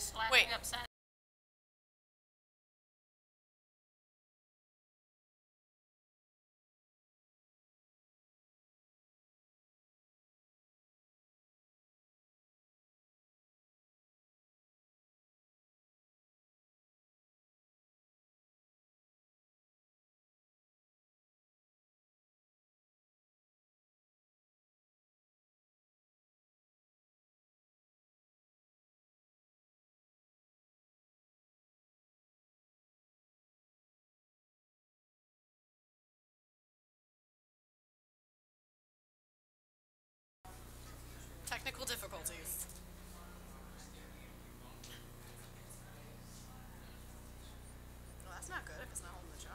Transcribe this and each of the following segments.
slapping upside. Technical difficulties. Well, that's not good if it's not holding the charge.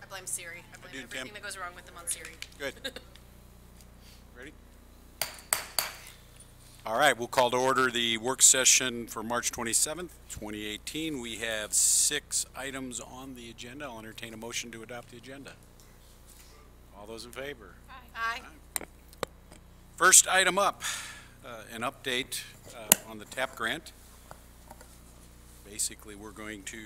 I blame Siri. I blame everything that goes wrong with them on Siri. Good. Ready? All right, we'll call to order the work session for March 27th, 2018. We have 6 items on the agenda. I'll entertain a motion to adopt the agenda. All those in favor? Aye. First item up, an update on the TAP grant. Basically, we're going to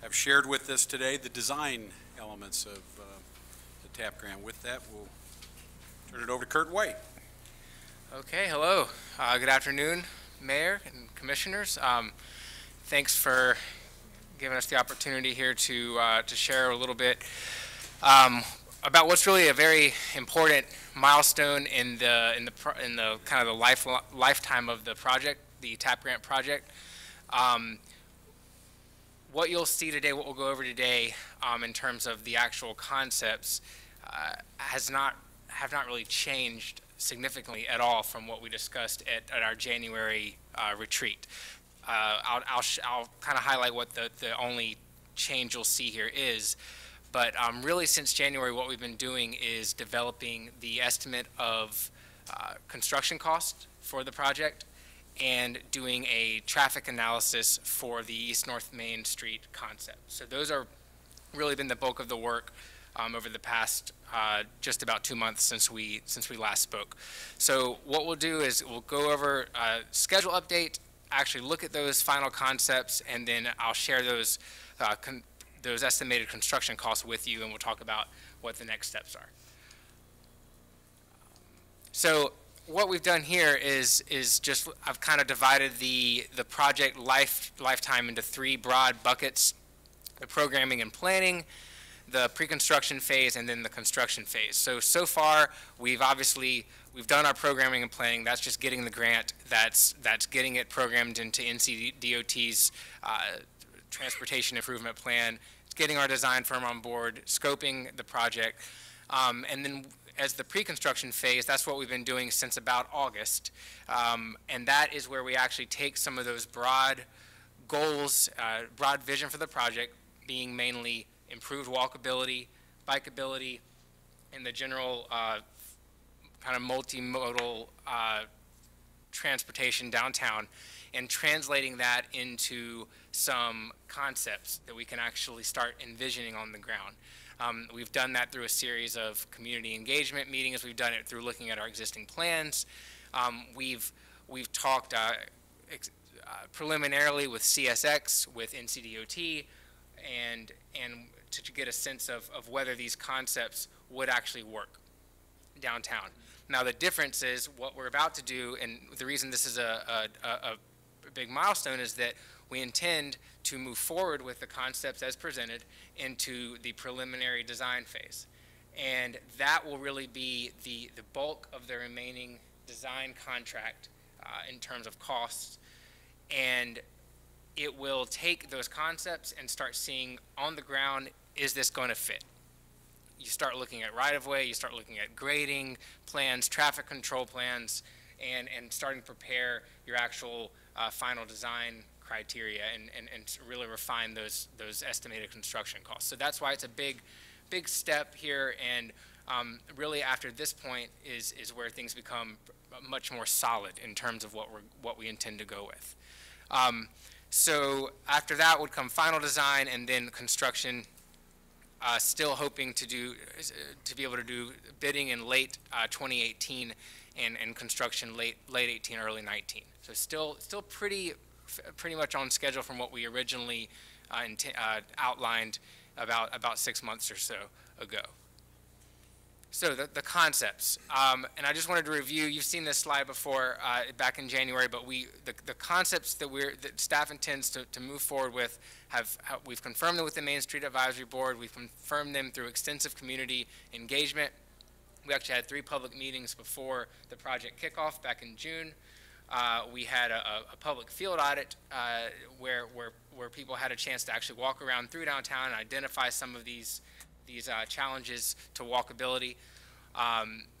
have shared with us today the design elements of the TAP grant. With that, we'll turn it over to Kurt White. Okay, hello. Good afternoon, Mayor and Commissioners. Thanks for giving us the opportunity here to share a little bit about what's really a very important milestone in the kind of the lifetime of the project, the TAP grant project. What you'll see today, what we'll go over today, in terms of the actual concepts, have not really changed significantly at all from what we discussed at our January retreat. I'll kind of highlight what the only change you'll see here is. But really, since January, what we've been doing is developing the estimate of construction cost for the project and doing a traffic analysis for the East-North Main Street concept. So those are really been the bulk of the work over the past just about 2 months since we last spoke. So what we'll do is we'll go over schedule update, actually look at those final concepts, and then I'll share those estimated construction costs with you, and we'll talk about what the next steps are. So what we've done here is just I've kind of divided the project lifetime into 3 broad buckets: the programming and planning, the pre-construction phase, and then the construction phase. So far we've done our programming and planning. That's just getting the grant. That's getting it programmed into NCDOT's transportation improvement plan. It's getting our design firm on board, scoping the project, and then as the pre-construction phase, that's what we've been doing since about August, and that is where we actually take some of those broad goals, broad vision for the project, being mainly improved walkability, bikeability, and the general kind of multimodal transportation downtown, and translating that into some concepts that we can actually start envisioning on the ground. We've done that through a series of community engagement meetings. We've done it through looking at our existing plans. We've talked preliminarily with CSX, with NCDOT, and to get a sense of whether these concepts would actually work downtown. Now the difference is what we're about to do, and the reason this is a big milestone is that we intend to move forward with the concepts as presented into the preliminary design phase. And that will really be the bulk of the remaining design contract in terms of costs. And it will take those concepts and start seeing on the ground, is this going to fit? You start looking at right-of-way, you start looking at grading plans, traffic control plans, and starting to prepare your actual final design criteria and really refine those estimated construction costs. So that's why it's a big step here, and really after this point is where things become much more solid in terms of what we intend to go with. So after that would come final design and then construction. Still hoping to be able to do bidding in late 2018 and construction late 18, early 19. So still pretty much on schedule from what we originally outlined about 6 months or so ago. So the concepts, and I just wanted to review. You've seen this slide before back in January, but the concepts that staff intends to move forward with we've confirmed them with the Main Street Advisory Board. We've confirmed them through extensive community engagement. We actually had 3 public meetings before the project kickoff back in June. We had a public field audit where people had a chance to actually walk around through downtown and identify some of these challenges to walkability.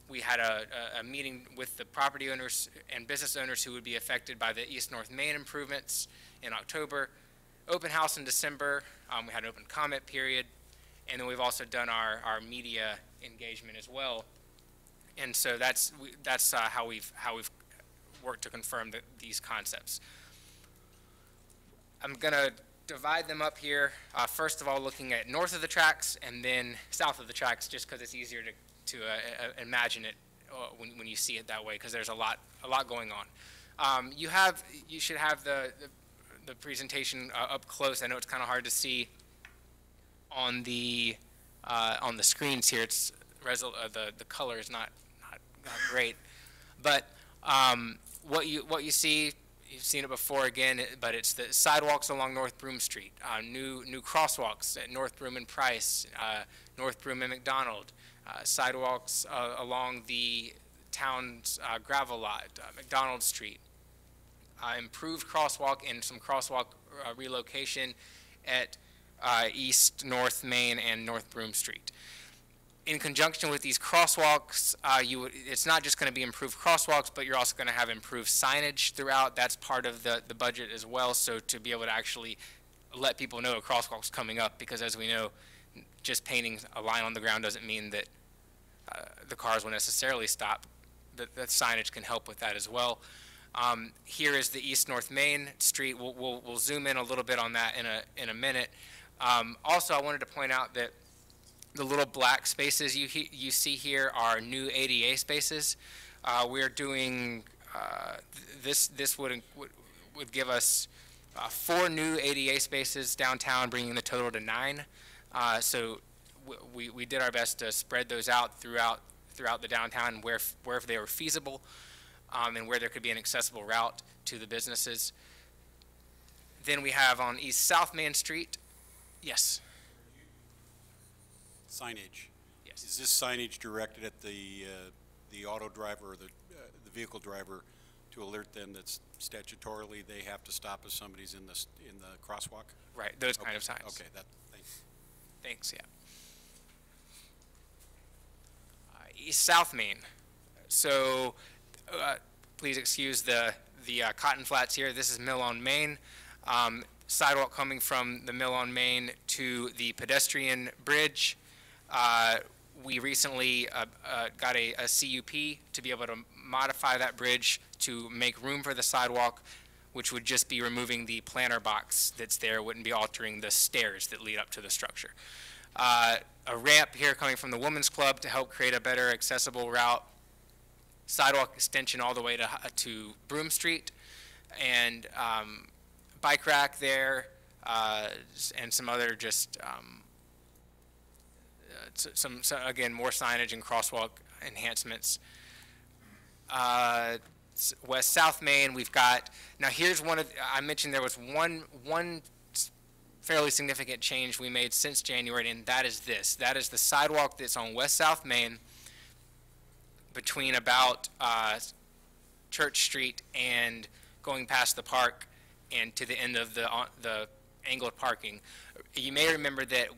We had a meeting with the property owners and business owners who would be affected by the East-North Main improvements in October. Open house in December. We had an open comment period. And then we've also done our media engagement as well. And so that's how we've worked to confirm these concepts. I'm going to divide them up here. First of all, looking at north of the tracks and then south of the tracks, just because it's easier to imagine it when you see it that way, because there's a lot going on. You should have the presentation up close. I know it's kind of hard to see on the screens here. It's the color is not great, but what you see. You've seen it before again, but it's the sidewalks along North Broome Street, new crosswalks at North Broome and Price, North Broome and McDonald, sidewalks along the town's gravel lot, McDonald Street, improved crosswalk and some crosswalk relocation at East, North Main, and North Broome Street. In conjunction with these crosswalks, it's not just going to be improved crosswalks, but you're also going to have improved signage throughout. That's part of the budget as well, so to be able to actually let people know a crosswalk's coming up, because as we know, just painting a line on the ground doesn't mean that the cars will necessarily stop. The signage can help with that as well. Here is the East-North Main Street. We'll zoom in a little bit on that in a minute. Also, I wanted to point out that the little black spaces you see here are new ADA spaces. We're doing this would give us 4 new ADA spaces downtown, bringing the total to 9. So we did our best to spread those out throughout the downtown wherever they were feasible, and where there could be an accessible route to the businesses. Then we have on East-South Main Street. Yes. Signage. Yes. Is this signage directed at the auto driver or the vehicle driver to alert them that statutorily they have to stop if somebody's in the crosswalk? Right. Those kind of signs. Okay. Thanks. Thanks. Yeah. East-South Main. So please excuse the Cotton Flats here. This is Mill on Main. Sidewalk coming from the Mill on Main to the pedestrian bridge. We recently got a CUP to be able to modify that bridge to make room for the sidewalk, which would just be removing the planter box that's there, wouldn't be altering the stairs that lead up to the structure. A ramp here coming from the Women's Club to help create a better accessible route. Sidewalk extension all the way to Broome Street, and bike rack there, and some other just some again, more signage and crosswalk enhancements. West-South Main, we've got, now here's I mentioned there was one fairly significant change we made since January, and that is this. That is the sidewalk that's on West-South Main between about Church Street and going past the park and to the end of the angled parking. You may remember that.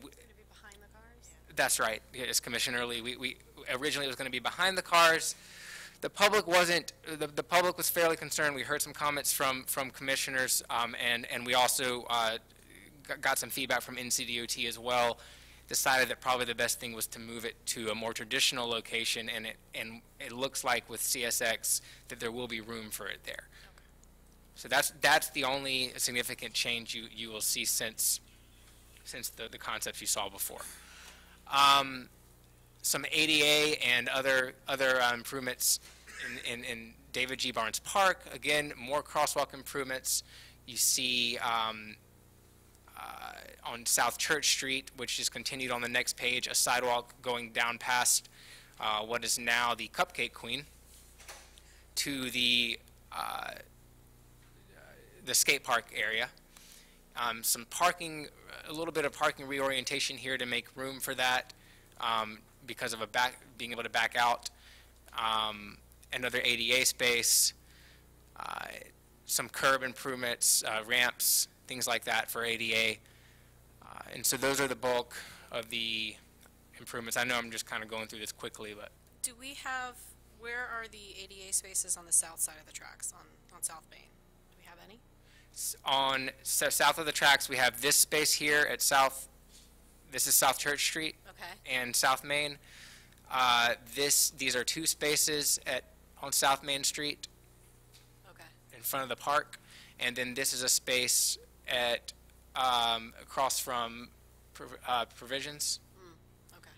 That's right. As Commissioner Lee, we originally it was going to be behind the cars. The public wasn't. The public was fairly concerned. We heard some comments from commissioners, and we also got some feedback from NCDOT as well. Decided that probably the best thing was to move it to a more traditional location, and it looks like with CSX that there will be room for it there. So that's the only significant change you will see since the concepts you saw before. Some ADA and other improvements in David G. Barnes Park, again, more crosswalk improvements. You see on South Church Street, which is continued on the next page, a sidewalk going down past what is now the Cupcake Queen to the skate park area. Some parking, a little bit of parking reorientation here to make room for that because of being able to back out. Another ADA space, some curb improvements, ramps, things like that for ADA. And so those are the bulk of the improvements. I know I'm just kind of going through this quickly, but. Do we have, where are the ADA spaces on the south side of the tracks, on South Main? Do we have any? South of the tracks, we have this space here at this is South Church Street. Okay. And South Main. These are 2 spaces on South Main Street. Okay. In front of the park. And then this is a space at, across from Provisions. Okay.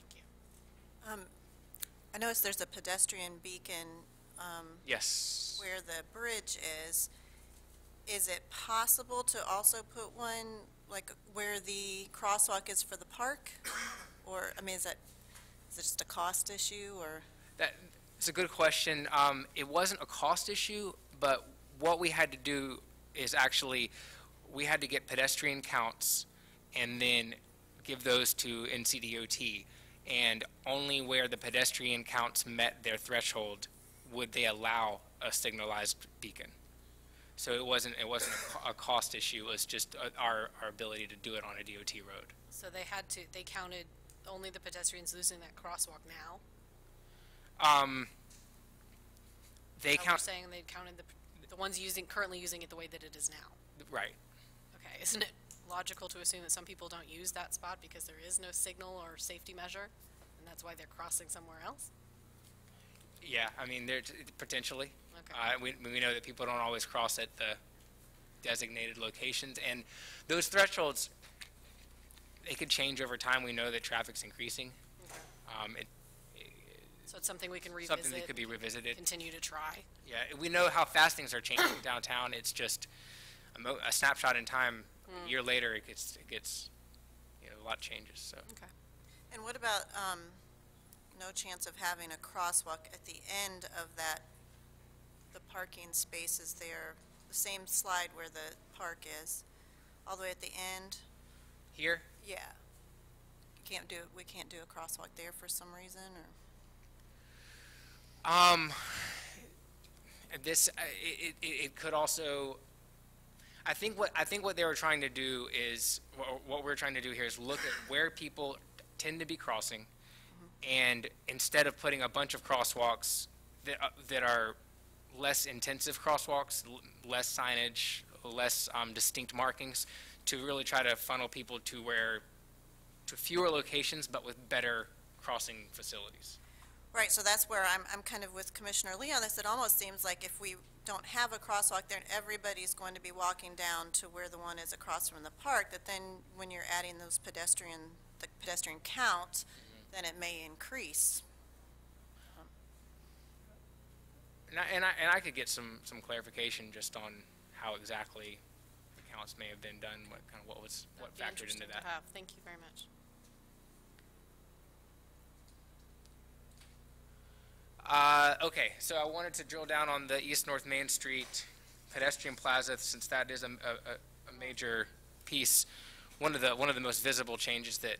Thank you. I noticed there's a pedestrian beacon Yes. where the bridge is. Is it possible to also put one like where the crosswalk is for the park? Or, I mean, is it just a cost issue, or? It's a good question. It wasn't a cost issue, but what we had to do is actually, we had to get pedestrian counts and then give those to NCDOT. And only where the pedestrian counts met their threshold would they allow a signalized beacon. So it wasn't a cost issue. It was just our ability to do it on a DOT road. So they counted only the pedestrians losing that crosswalk now? They We're count, saying they counted the ones currently using it the way that it is now. right. Okay, isn't it logical to assume that some people don't use that spot because there is no signal or safety measure, and that's why they're crossing somewhere else? Yeah, I mean, potentially. Okay. We know that people don't always cross at the designated locations, and those thresholds, they could change over time. We know that traffic's increasing. Okay. So it's something we can revisit. Something that could be revisited. Continue to try. Yeah, we know how fast things are changing downtown. It's just a snapshot in time. A year later, it gets a lot changes. So. Okay. And what about no chance of having a crosswalk at the end of the parking spaces there, the same slide where the park is, all the way at the end? Here? Yeah. We can't do a crosswalk there for some reason, or? It could also. I think what they were trying to do is what we're trying to do here is look at where people tend to be crossing, and instead of putting a bunch of crosswalks that are less intensive crosswalks, less signage, less distinct markings, to really try to funnel people to fewer locations but with better crossing facilities. Right, so that's where I'm kind of with Commissioner Lee on this. It almost seems like if we don't have a crosswalk there and everybody's going to be walking down to where the one is across from the park, that then when you're adding the pedestrian count, then it may increase. And I could get some clarification just on how exactly the counts may have been done, what That'd be factored interesting into to that. have. Thank you very much. Okay, so I wanted to drill down on the East North Main Street Pedestrian Plaza, since that is a major piece. One of the most visible changes that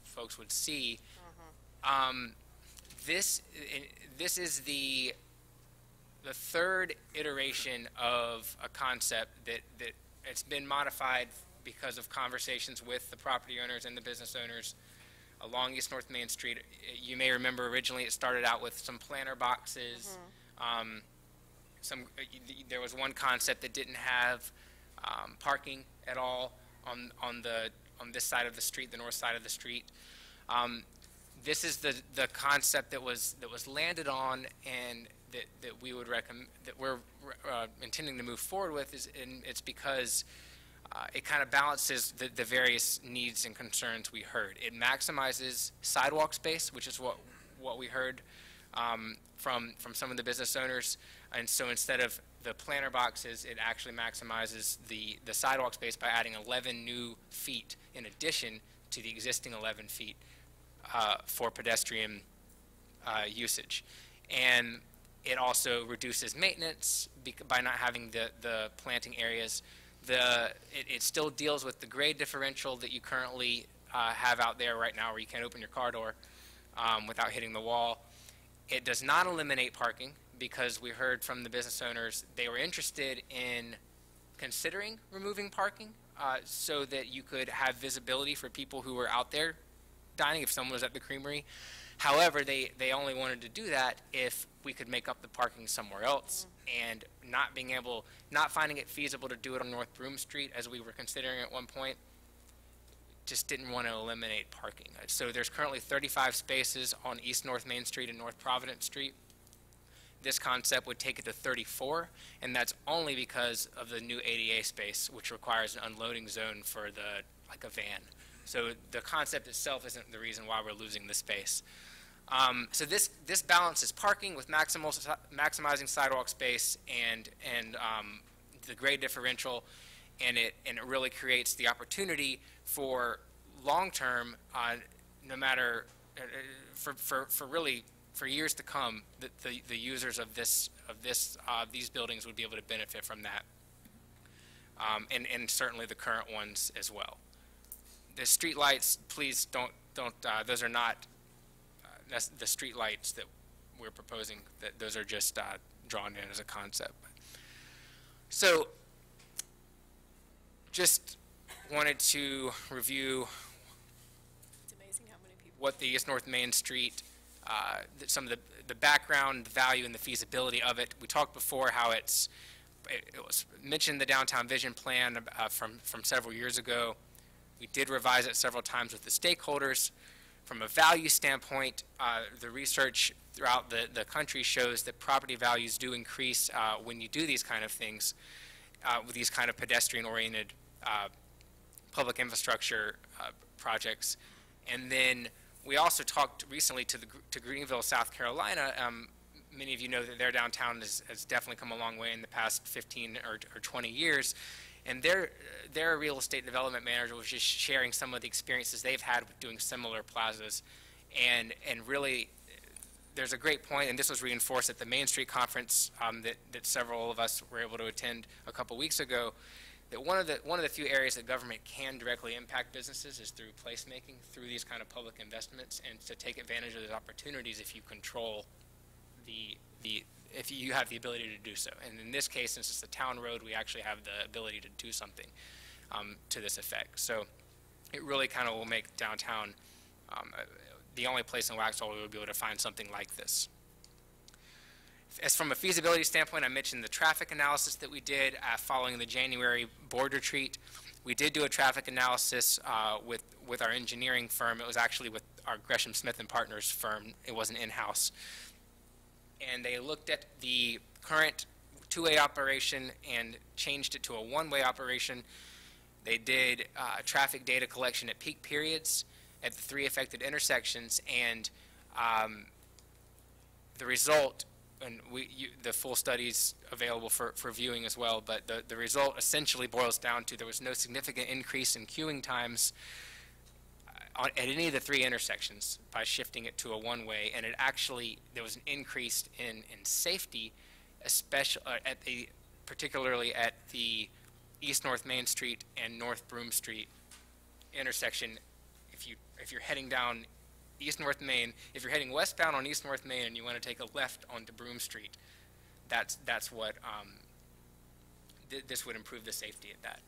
folks would see. This is the third iteration of a concept that it's been modified because of conversations with the property owners and the business owners along East North Main Street. You may remember originally it started out with some planter boxes. There was one concept that didn't have parking at all on this side of the street, the north side of the street. This is the concept that was landed on, and that we would recommend, that we're intending to move forward with, and it's because it kind of balances the various needs and concerns we heard. It maximizes sidewalk space, which is what what we heard from some of the business owners. And so instead of the planter boxes, it actually maximizes the sidewalk space by adding 11 new feet in addition to the existing 11 feet for pedestrian usage. And it also reduces maintenance by not having the planting areas. It still deals with the grade differential that you currently have out there right now, where you can't open your car door without hitting the wall. It does not eliminate parking, because we heard from the business owners they were interested in considering removing parking so that you could have visibility for people who were out there dining if someone was at the creamery. However, they only wanted to do that if we could make up the parking somewhere else, and not finding it feasible to do it on North Broome Street, as we were considering at one point, just didn't want to eliminate parking. So there's currently 35 spaces on East North Main Street and North Providence Street. This concept would take it to 34, and that's only because of the new ADA space, which requires an unloading zone for like a van. So the concept itself isn't the reason why we're losing the space. So this balances parking with maximizing sidewalk space and the grade differential, and it really creates the opportunity for long-term, no matter for years to come, the users of these buildings would be able to benefit from that, and certainly the current ones as well. The street lights, please don't. Those are not. That's the street lights that we're proposing. That those are just drawn in as a concept. So, just wanted to review It's amazing how many people. what the East North Main Street, some of the background, the value, and the feasibility of it. We talked before how it was mentioned the Downtown Vision Plan from several years ago. We did revise it several times with the stakeholders. From a value standpoint, the research throughout the country shows that property values do increase when you do these kind of things, with these kind of pedestrian-oriented public infrastructure projects. And then we also talked recently to Greenville, South Carolina. Many of you know that their downtown has definitely come a long way in the past 15 or 20 years. And their real estate development manager was just sharing some of the experiences they've had with doing similar plazas. And really, there's a great point, and this was reinforced at the Main Street Conference that several of us were able to attend a couple weeks ago, that one of the few areas that government can directly impact businesses is through placemaking, through these kind of public investments, and to take advantage of those opportunities if you control if you have the ability to do so. And in this case, since it's a town road, we actually have the ability to do something to this effect. So it really kind of will make downtown the only place in Waxhaw where we will be able to find something like this. As from a feasibility standpoint, I mentioned the traffic analysis that we did following the January board retreat. We did do a traffic analysis with our engineering firm. It was actually with our Gresham Smith and Partners firm. It wasn't in-house. And they looked at the current two-way operation and changed it to a one-way operation. They did traffic data collection at peak periods at the 3 affected intersections, and the result, and the full study's available for viewing as well, but the result essentially boils down to there was no significant increase in queuing times at any of the 3 intersections by shifting it to a one-way, and there was an increase in safety, especially particularly at the East North Main Street and North Broome Street intersection. If you're heading down East North Main, if you're heading westbound on East North Main and you want to take a left onto Broome Street, that's what this would improve the safety at that.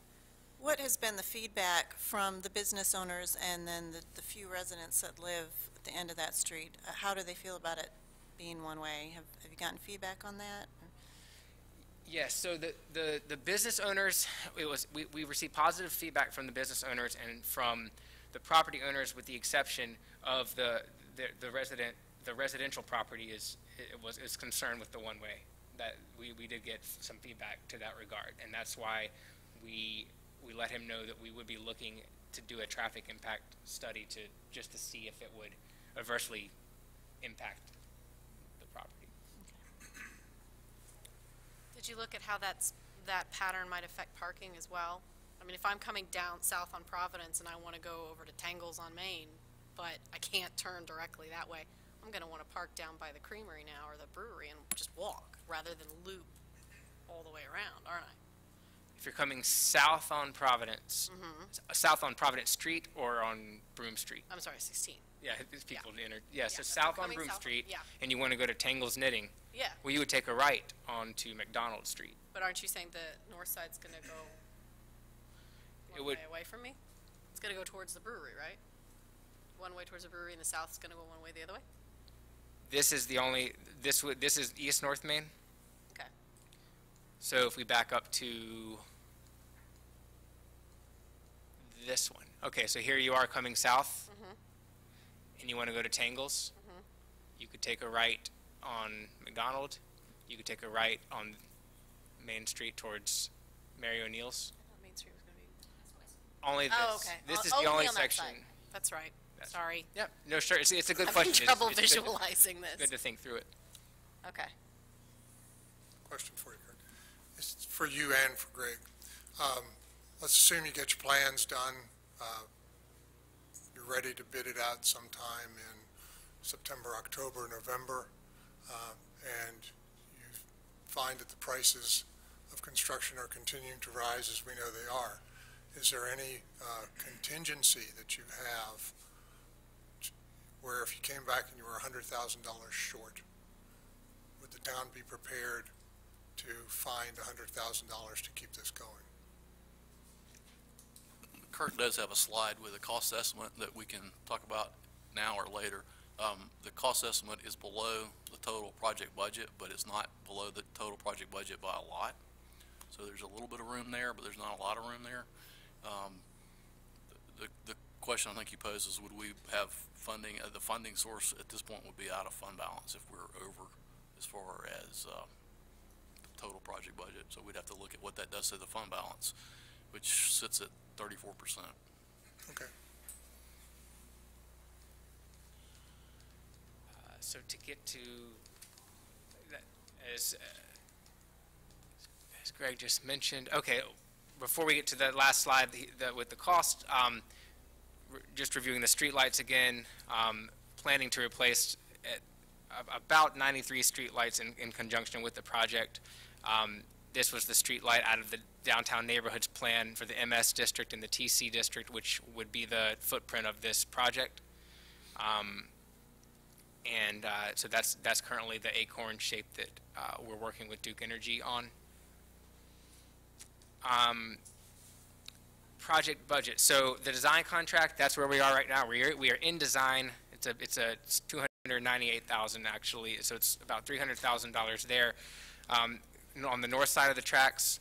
What has been the feedback from the business owners and then the few residents that live at the end of that street? How do they feel about it being one way? Have you gotten feedback on that? Yes, so the business owners, we received positive feedback from the business owners and from the property owners, with the exception of the residential property is concerned with the one way. That we did get some feedback to that regard, and that's why we let him know that we would be looking to do a traffic impact study just to see if it would adversely impact the property. Did you look at how that pattern might affect parking as well? I mean, if I'm coming down south on Providence and I want to go over to Tangles on Main, but I can't turn directly that way, I'm going to want to park down by the creamery now or the brewery and just walk rather than loop all the way around, aren't I? If you're coming south on Providence, south on Providence Street or on Broome Street? I'm sorry, 16. Yeah, these people enter. Yeah, Yeah, so if south I'm on coming Broome south, Street, yeah. and you want to go to Tangles Knitting, Yeah, well, you would take a right onto McDonald Street. but aren't you saying the north side's going to go It one would- way away from me? It's going to go towards the brewery, right? One way towards the brewery and the south's going to go one way the other way? This is the only, this is East North Main. Okay. So if we back up to this one. Okay, so here you are coming south, and you want to go to Tangles. You could take a right on McDonald. You could take a right on Main Street towards Mary O'Neill's. I thought Main Street was going to be... Only this. Oh, okay. This is Only the only on that section. side. That's right. That's- Sorry. Yep. No, sure. It's a good I'm question. having It's- trouble it's good to- visualizing Good this. to think through it. Okay. Question for you, Kurt. It's for you and for Greg. Let's assume you get your plans done. You're ready to bid it out sometime in September, October, November, and you find that the prices of construction are continuing to rise as we know they are. Is there any contingency that you have where if you came back and you were $100,000 short, would the town be prepared to find $100,000 to keep this going? Kurt does have a slide with a cost estimate that we can talk about now or later. The cost estimate is below the total project budget, but it's not below the total project budget by a lot. So there's a little bit of room there, but there's not a lot of room there. The question I think you posed is, would we have funding? The funding source at this point would be out of fund balance if we're over as far as the total project budget. So we'd have to look at what that does to the fund balance, which sits at 34%. Okay. So to get to that, as Greg just mentioned, okay, before we get to the last slide with the cost, just reviewing the streetlights again, planning to replace about 93 streetlights in conjunction with the project. This was the streetlight out of the downtown neighborhoods plan for the MS district and the TC district, which would be the footprint of this project. So that's currently the acorn shape that we're working with Duke Energy on. Project budget. So the design contract, that's where we are right now. We are in design. It's $298,000 actually. So it's about $300,000 there. On the north side of the tracks,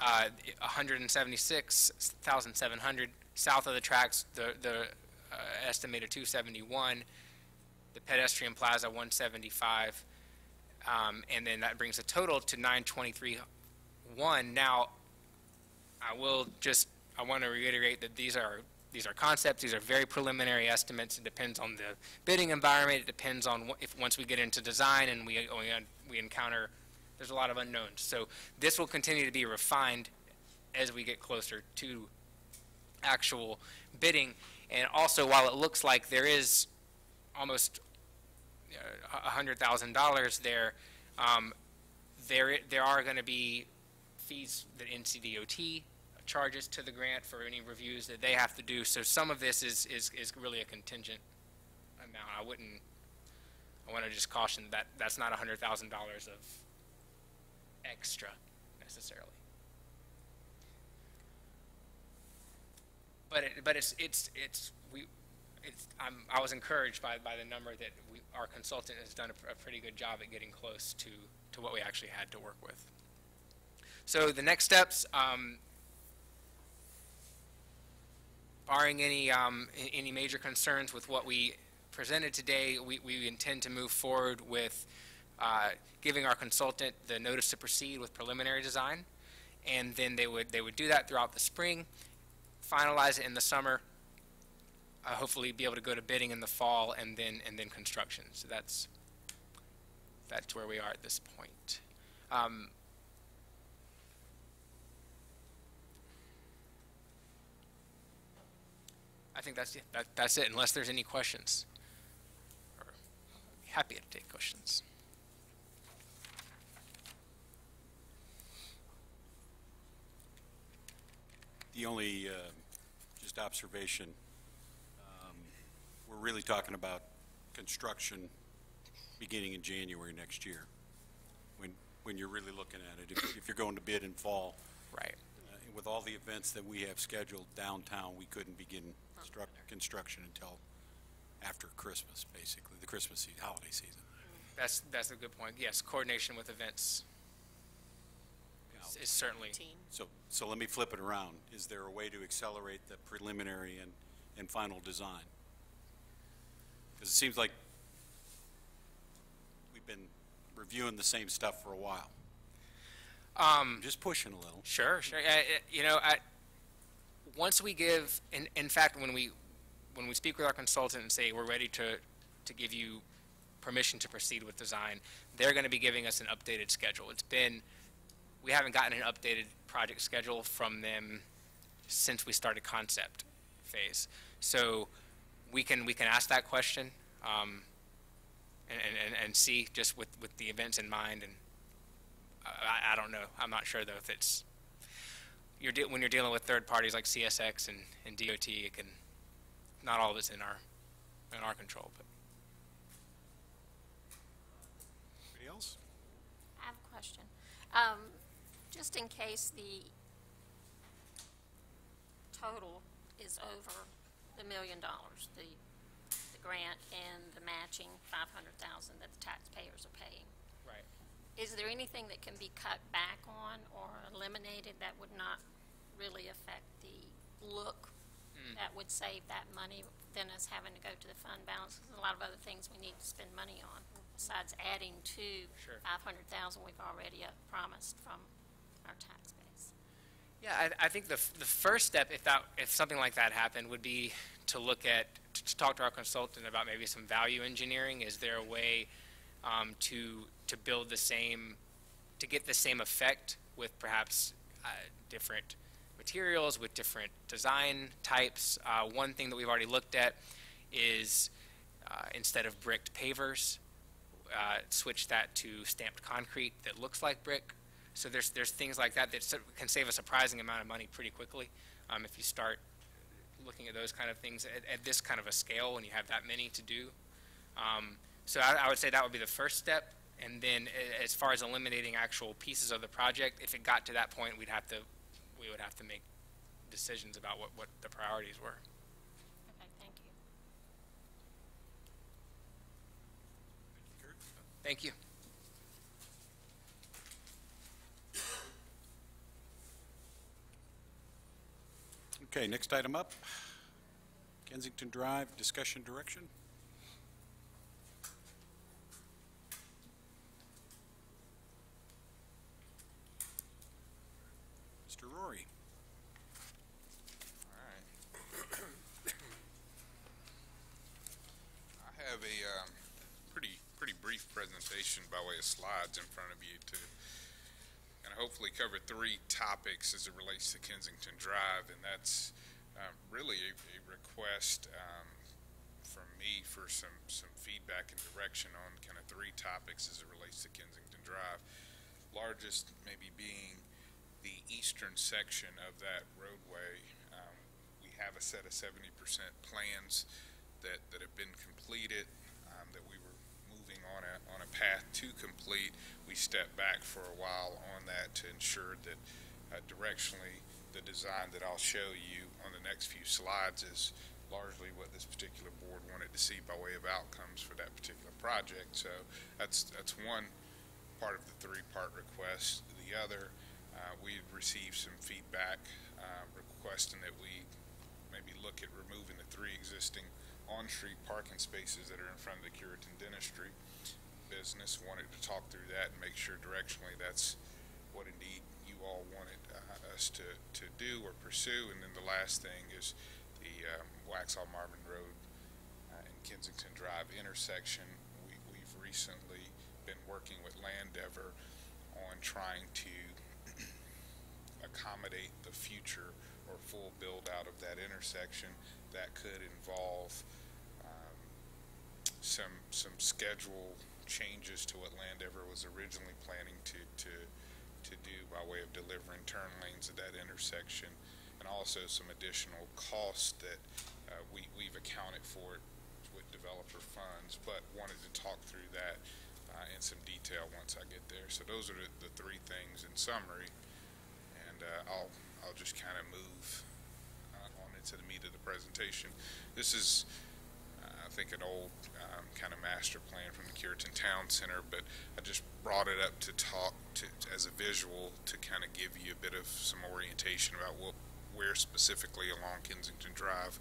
$176,700. South of the tracks, the estimated $271. The Pedestrian Plaza, $175. And then that brings the total to $923,100. Now, I want to reiterate that these are concepts. These are very preliminary estimates. It depends on the bidding environment. It depends on if once we get into design and we encounter, there's a lot of unknowns. So this will continue to be refined as we get closer to actual bidding. And also, while it looks like there is almost $100,000 there, there are going to be fees that NCDOT charges to the grant for any reviews that they have to do. So some of this is really a contingent amount. I want to just caution that that's not $100,000 of extra necessarily. But I was encouraged by the number that our consultant has done a pretty good job at getting close to what we actually had to work with. So the next steps, barring any major concerns with what we presented today, we intend to move forward with giving our consultant the notice to proceed with preliminary design, and then they would do that throughout the spring, finalize it in the summer, hopefully be able to go to bidding in the fall and then construction. So that's where we are at this point. I think that's it. That's it, unless there's any questions. Or happy to take questions. The only just observation, we're really talking about construction beginning in January next year, when you're really looking at it. If you're going to bid in fall, Right. With all the events that we have scheduled downtown, we couldn't begin construction until after Christmas, basically, the Christmas holiday season. That's a good point. Yes, coordination with events is certainly. So let me flip it around. Is there a way to accelerate the preliminary and final design? Because it seems like we've been reviewing the same stuff for a while. Just pushing a little. Sure. Once we give, in fact, when we speak with our consultant and say we're ready to give you permission to proceed with design, they're going to be giving us an updated schedule. We haven't gotten an updated project schedule from them since we started concept phase. So we can ask that question and see, just with the events in mind. And I don't know. I'm not sure though if it's when you're dealing with third parties like CSX and DOT, it can, not all of it's in our control. But Anybody else? I have a question. Just in case the total is over the $1 million, the grant and the matching $500,000 that the taxpayers are paying. Right. Is there anything that can be cut back on or eliminated that would not really affect the look, that would save that money than us having to go to the fund balance? There's a lot of other things we need to spend money on besides adding to Sure. $500,000 we've already promised from our tax base. Yeah, I think the first step, if something like that happened, would be to talk to our consultant about maybe some value engineering. Is there a way to build to get the same effect with perhaps different materials, with different design types? One thing that we've already looked at is instead of bricked pavers, switch that to stamped concrete that looks like brick. So there's things like that can save a surprising amount of money pretty quickly if you start looking at those kind of things at this kind of a scale when you have that many to do. So I would say that would be the first step. And then as far as eliminating actual pieces of the project, if it got to that point, we would have to make decisions about what the priorities were. Okay, thank you. Thank you. Okay, next item up, Kensington Drive, discussion direction. Mr. Rory. All right. I have a pretty brief presentation by way of slides in front of you to kind of hopefully cover three topics as it relates to Kensington Drive, and that's really a request from me for some feedback and direction on kind of three topics as it relates to Kensington Drive. Largest maybe being the eastern section of that roadway. We have a set of 70% plans that have been completed, that we were moving on a path to complete. We stepped back for a while on that to ensure that directionally the design that I'll show you on the next few slides is largely what this particular board wanted to see by way of outcomes for that particular project. So that's one part of the three-part request. The other, we received some feedback requesting that we maybe look at removing the three existing on-street parking spaces that are in front of the Curitan Dentistry business. Wanted to talk through that and make sure directionally that's what indeed you all wanted us to do or pursue. And then the last thing is the Waxhaw Marvin Road and Kensington Drive intersection. We've recently been working with Landever on trying to accommodate the future or full build out of that intersection. That could involve some schedule changes to what Landever was originally planning to do by way of delivering turn lanes at that intersection, and also some additional costs that we've accounted for with developer funds, but wanted to talk through that in some detail once I get there. So those are the three things in summary, and I'll just kind of move on into the meat of the presentation. This is I think an old kind of master plan from the Curitan Town Center, but I just brought it up to talk to as a visual to kind of give you a bit of some orientation about where specifically along Kensington Drive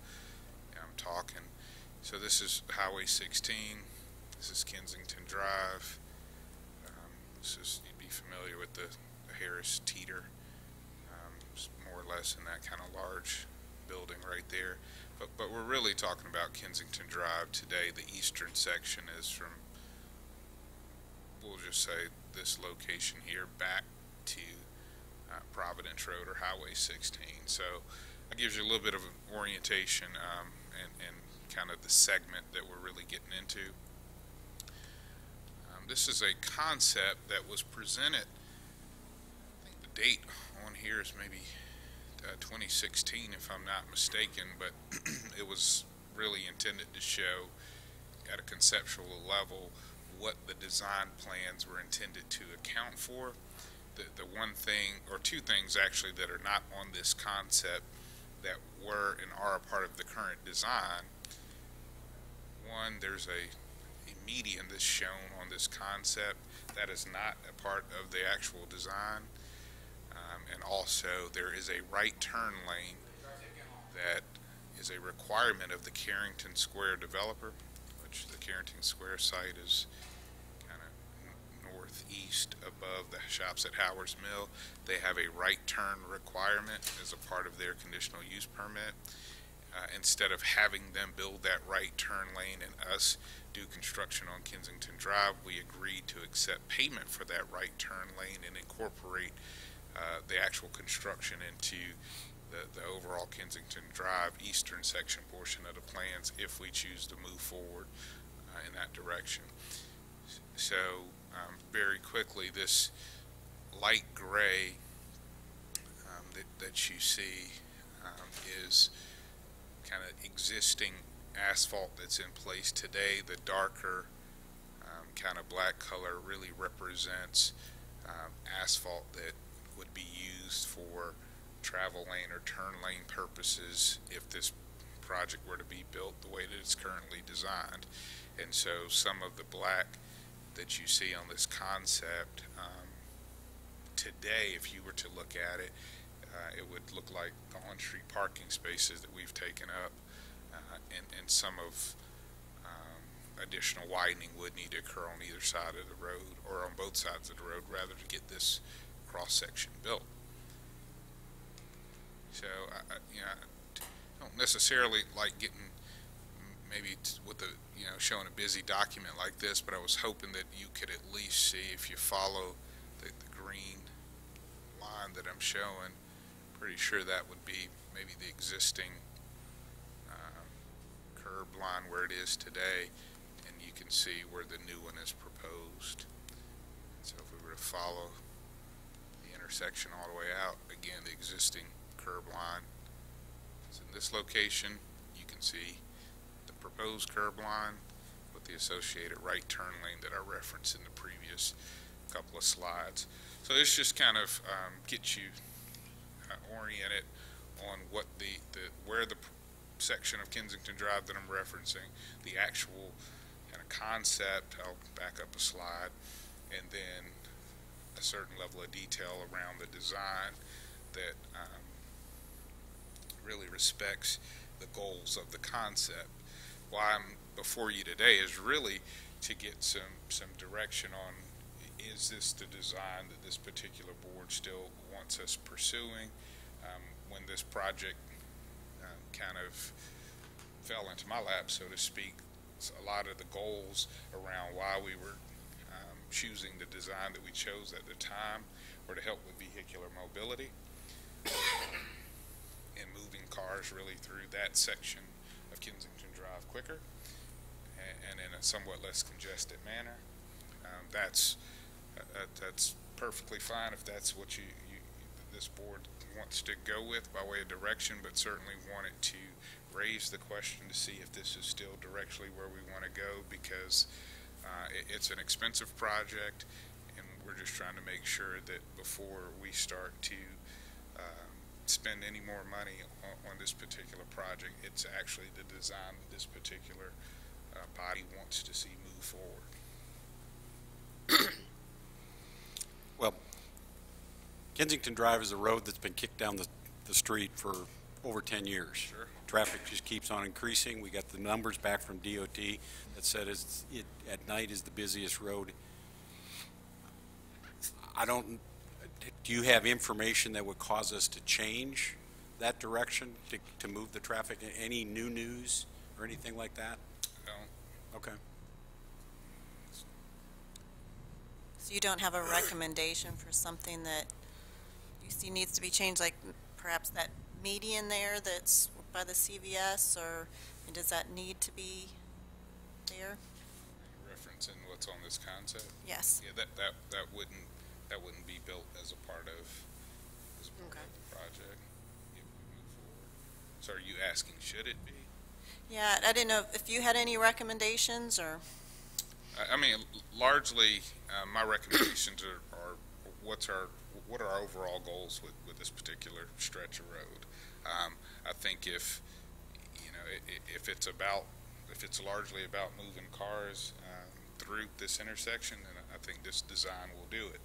I'm talking. So this is Highway 16. This is Kensington Drive. This is, you'd be familiar with the Harris Teeter, more or less in that kind of large building right there. But we're really talking about Kensington Drive today. The eastern section is from, we'll just say, this location here back to Providence Road or Highway 16. So that gives you a little bit of an orientation and kind of the segment that we're really getting into. This is a concept that was presented, I think the date on here is maybe 2016 if I'm not mistaken, but it was really intended to show at a conceptual level what the design plans were intended to account for. The one thing, or two things actually, that are not on this concept that were and are a part of the current design. One, there's a median that's shown on this concept that is not a part of the actual design. And also there is a right turn lane that is a requirement of the Carrington Square developer, which the Carrington Square site is kind of northeast above the shops at Howard's Mill. They have a right turn requirement as a part of their conditional use permit. Instead of having them build that right turn lane and us do construction on Kensington Drive, we agreed to accept payment for that right turn lane and incorporate the actual construction into the overall Kensington Drive eastern section portion of the plans if we choose to move forward in that direction. So very quickly, this light gray that you see is kind of existing asphalt that's in place today. The darker kind of black color really represents asphalt that would be used for travel lane or turn lane purposes if this project were to be built the way that it's currently designed. And so some of the black that you see on this concept today, if you were to look at it, it would look like on-street parking spaces that we've taken up, and some of additional widening would need to occur on either side of the road, or on both sides of the road, rather, to get this cross-section built. So I don't necessarily like getting maybe with the showing a busy document like this, but I was hoping that you could at least see, if you follow the green line that I'm showing, pretty sure that would be maybe the existing curb line where it is today, and you can see where the new one is proposed. So if we were to follow the intersection all the way out, again, the existing curb line is in this location. You can see the proposed curb line with the associated right turn lane that I referenced in the previous couple of slides. So this just kind of gets you oriented on what where the section of Kensington Drive that I'm referencing, the actual kind of concept. I'll back up a slide, and then a certain level of detail around the design that really respects the goals of the concept. Why I'm before you today is really to get some direction on, is this the design that this particular board still wants us pursuing when this project kind of fell into my lap, so to speak. A lot of the goals around why we were choosing the design that we chose at the time were to help with vehicular mobility and moving cars really through that section of Kensington Drive quicker and in a somewhat less congested manner. That's perfectly fine if that's what this board wants to go with by way of direction, but certainly wanted to raise the question to see if this is still directionally where we want to go, because it's an expensive project, and we're just trying to make sure that before we start to spend any more money on this particular project, it's actually the design that this particular body wants to see move forward. Well, Kensington Drive is a road that's been kicked down the street for over 10 years. Sure. Traffic just keeps on increasing. We got the numbers back from DOT that said it at night is the busiest road. Do you have information that would cause us to change that direction to move the traffic? Any new news or anything like that? No. Okay. So you don't have a recommendation for something that you see needs to be changed, like perhaps that median there that's by the CVS, or does that need to be there? Referencing what's on this concept? Yes. Yeah, that wouldn't be built as a part of the project if we move forward. So are you asking, should it be? Yeah, I didn't know if you had any recommendations, or I mean, largely, my recommendations are what are our overall goals with this particular stretch of road. I think if it's largely about moving cars through this intersection, then I think this design will do it.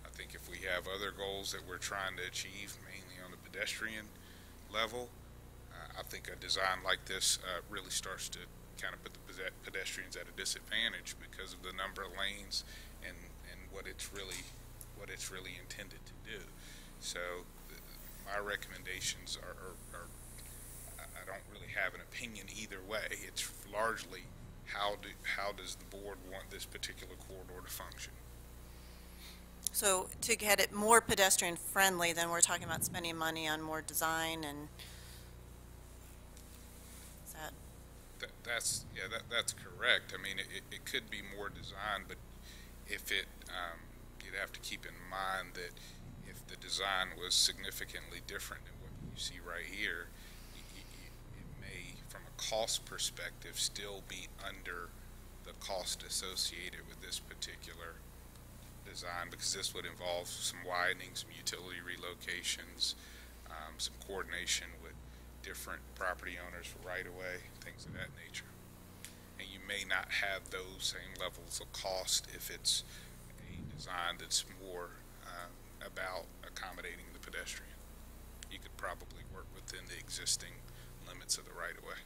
I think if we have other goals that we're trying to achieve, mainly on the pedestrian level, I think a design like this really starts to kind of put the pedestrians at a disadvantage because of the number of lanes and what it's really intended to do. So my recommendations are I don't really have an opinion either way. It's largely how does the board want this particular corridor to function? so to get it more pedestrian friendly, then we're talking about spending money on more design, and is that? That's correct. I mean, it could be more design, but if you'd have to keep in mind that if the design was significantly different than what you see right here, it may, from a cost perspective, still be under the cost associated with this particular design, because this would involve some widening, some utility relocations, some coordination with different property owners for right-of-way, things of that nature. And you may not have those same levels of cost if it's a design that's more about accommodating the pedestrian. You could probably work within the existing limits of the right-of-way.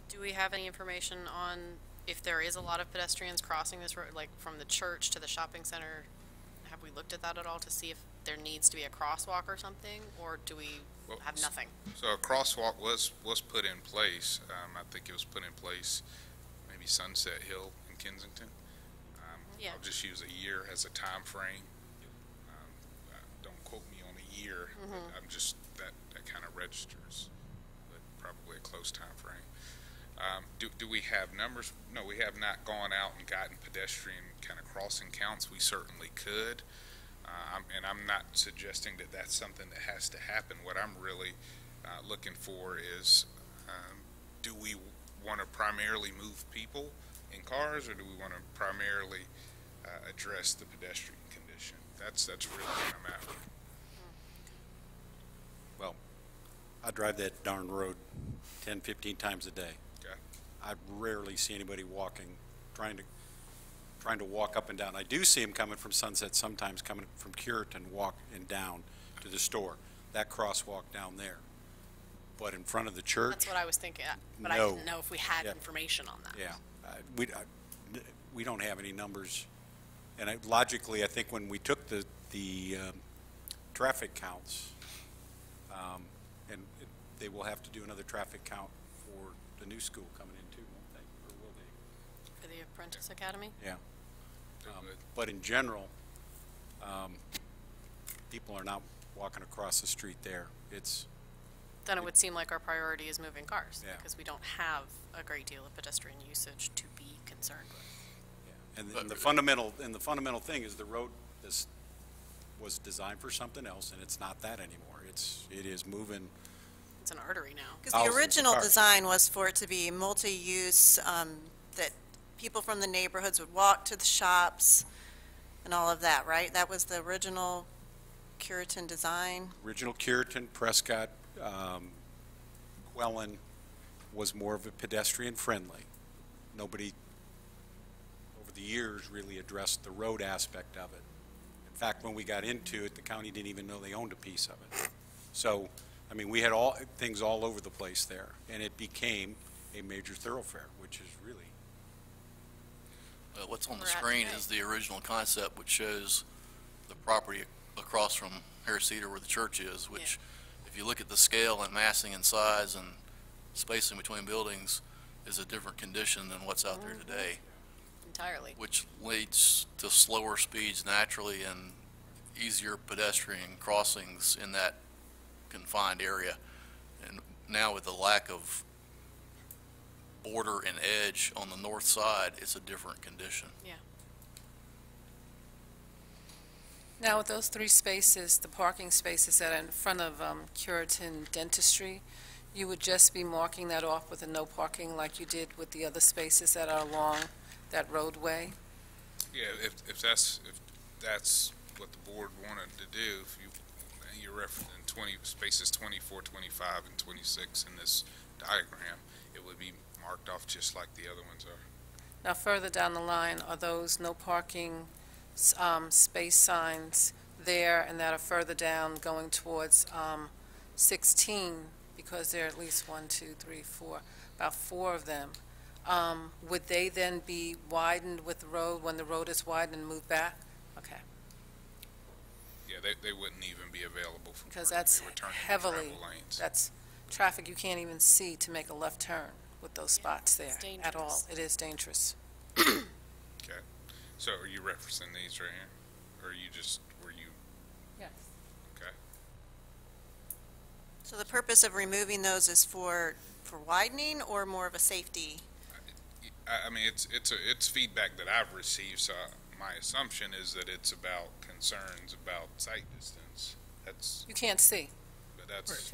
Do we have any information on if there is a lot of pedestrians crossing this road, like from the church to the shopping center? Have we looked at that at all to see if there needs to be a crosswalk or something, or do we have nothing? So a crosswalk was put in place. I think it was put in place maybe Sunset Hill in Kensington. Yeah. I'll just use a year as a time frame. Don't quote me on a year. But I'm just that kind of registers, but probably a close time frame. Do we have numbers? No, we have not gone out and gotten pedestrian kind of crossing counts. We certainly could. And I'm not suggesting that that's something that has to happen. What I'm really looking for is, do we want to primarily move people in cars, or do we want to primarily address the pedestrian condition? That's really what I'm after. Well, I drive that darn road 10, 15 times a day. Okay. I rarely see anybody walking, trying to walk up and down. I do see them coming from Sunset, sometimes coming from Curitan, walking down to the store. That crosswalk down there. But in front of the church? That's what I was thinking, but No. I didn't know if we had Yeah. information on that. Yeah. We don't have any numbers. And logically, I think when we took the traffic counts, and they will have to do another traffic count for the new school coming in too, won't they? Or will they? For the Apprentice Academy? Yeah. They would. But in general, people are not walking across the street there. It's, Then it would seem like our priority is moving cars. Yeah. Because we don't have a great deal of pedestrian usage to be concerned with. yeah. And the fundamental thing is the road was designed for something else, and it's not that anymore. It is moving. It's an artery now. Because the Thousands of original cars. design was for it to be multi-use, that people from the neighborhoods would walk to the shops and all of that, right? That was the original Curitan design. Original Curitan, Prescott, Quellen was more of a pedestrian friendly. Nobody over the years really addressed the road aspect of it. In fact, when we got into it, the county didn't even know they owned a piece of it. So, I mean, we had things all over the place there, and it became a major thoroughfare, which is really. What's on the We're at screen today. is the original concept, which shows the property across from Harris Cedar where the church is, which, if you look at the scale and massing and size and spacing between buildings, is a different condition than what's out there today, Entirely. which leads to slower speeds naturally and easier pedestrian crossings in that confined area. And now with the lack of border and edge on the north side, it's a different condition. Yeah. Now, with those 3 spaces, the parking spaces that are in front of Curitan Dentistry, you would just be marking that off with a no parking like you did with the other spaces that are along that roadway? Yeah, if that's what the board wanted to do, if you're referencing 20 spaces 24, 25, and 26 in this diagram, it would be marked off just like the other ones are. Now, further down the line, are those no parking space signs there and that are further down going towards 16, because there are at least 1, 2, 3, 4, about 4 of them. Would they then be widened with the road when the road is widened and moved back? Okay, Yeah, they wouldn't even be available for because parking. that's They would turn into heavily, travel lanes. that's traffic you can't even see to make a left turn with those spots there it's at all. dangerous. It is dangerous. Okay. So are you referencing these right here? Or were you, Yes. okay? So the purpose of removing those is for widening or more of a safety? I mean, it's feedback that I've received, so my assumption is that it's about concerns about sight distance. You can't see. But that's,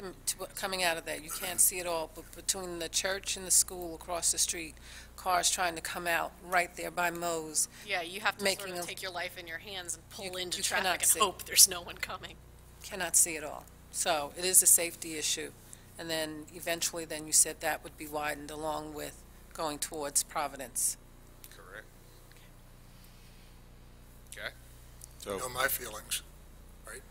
Coming out of that, you can't see it all, but between the church and the school across the street, cars trying to come out right there by Moe's. Yeah, you have to Making sort of a- take your life in your hands and pull into you traffic cannot and see. hope there's no one coming. Cannot see it all. So it is a safety issue. And then eventually, then you said that would be widened along with going towards Providence. correct. Okay. So You know my feelings, right?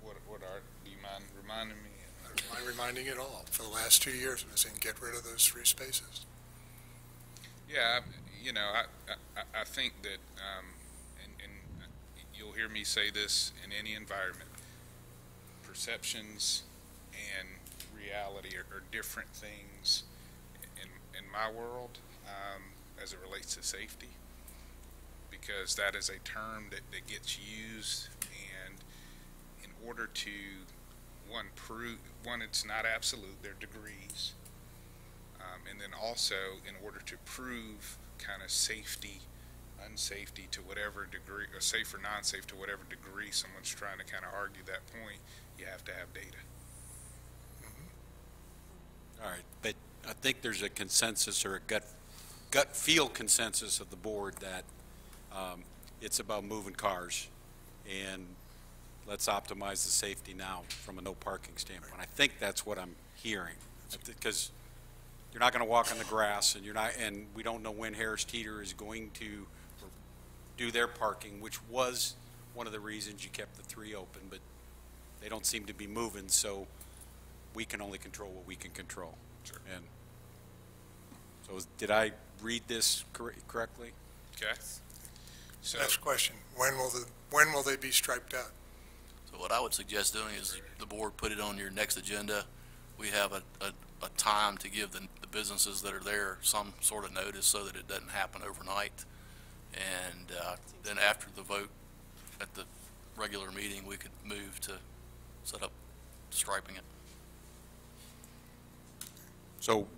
What are, do you mind reminding me? Am I reminding it all? For the last 2 years, it was in get rid of those 3 spaces. Yeah, I think that, and you'll hear me say this in any environment, perceptions and reality are different things in my world, as it relates to safety, because that is a term that gets used, and in order to, one, it's not absolute, they're degrees. And then also, in order to prove kind of safety, unsafety to whatever degree, or safe or non-safe to whatever degree someone's trying to kind of argue that point, you have to have data. all right, but I think there's a consensus or a gut feel consensus of the board that it's about moving cars, and let's optimize the safety now from a no parking standpoint. I think that's what I'm hearing, because you're not going to walk on the grass, and we don't know when Harris Teeter is going to do their parking, which was one of the reasons you kept the 3 open, but they don't seem to be moving, so we can only control what we can control. Sure. And so did I read this correctly? Okay? So, Next question, when will they be striped out? So what I would suggest doing is the board put it on your next agenda. We have a time to give the businesses that are there some sort of notice so that it doesn't happen overnight. And then after the vote at the regular meeting, we could move to set up striping it. So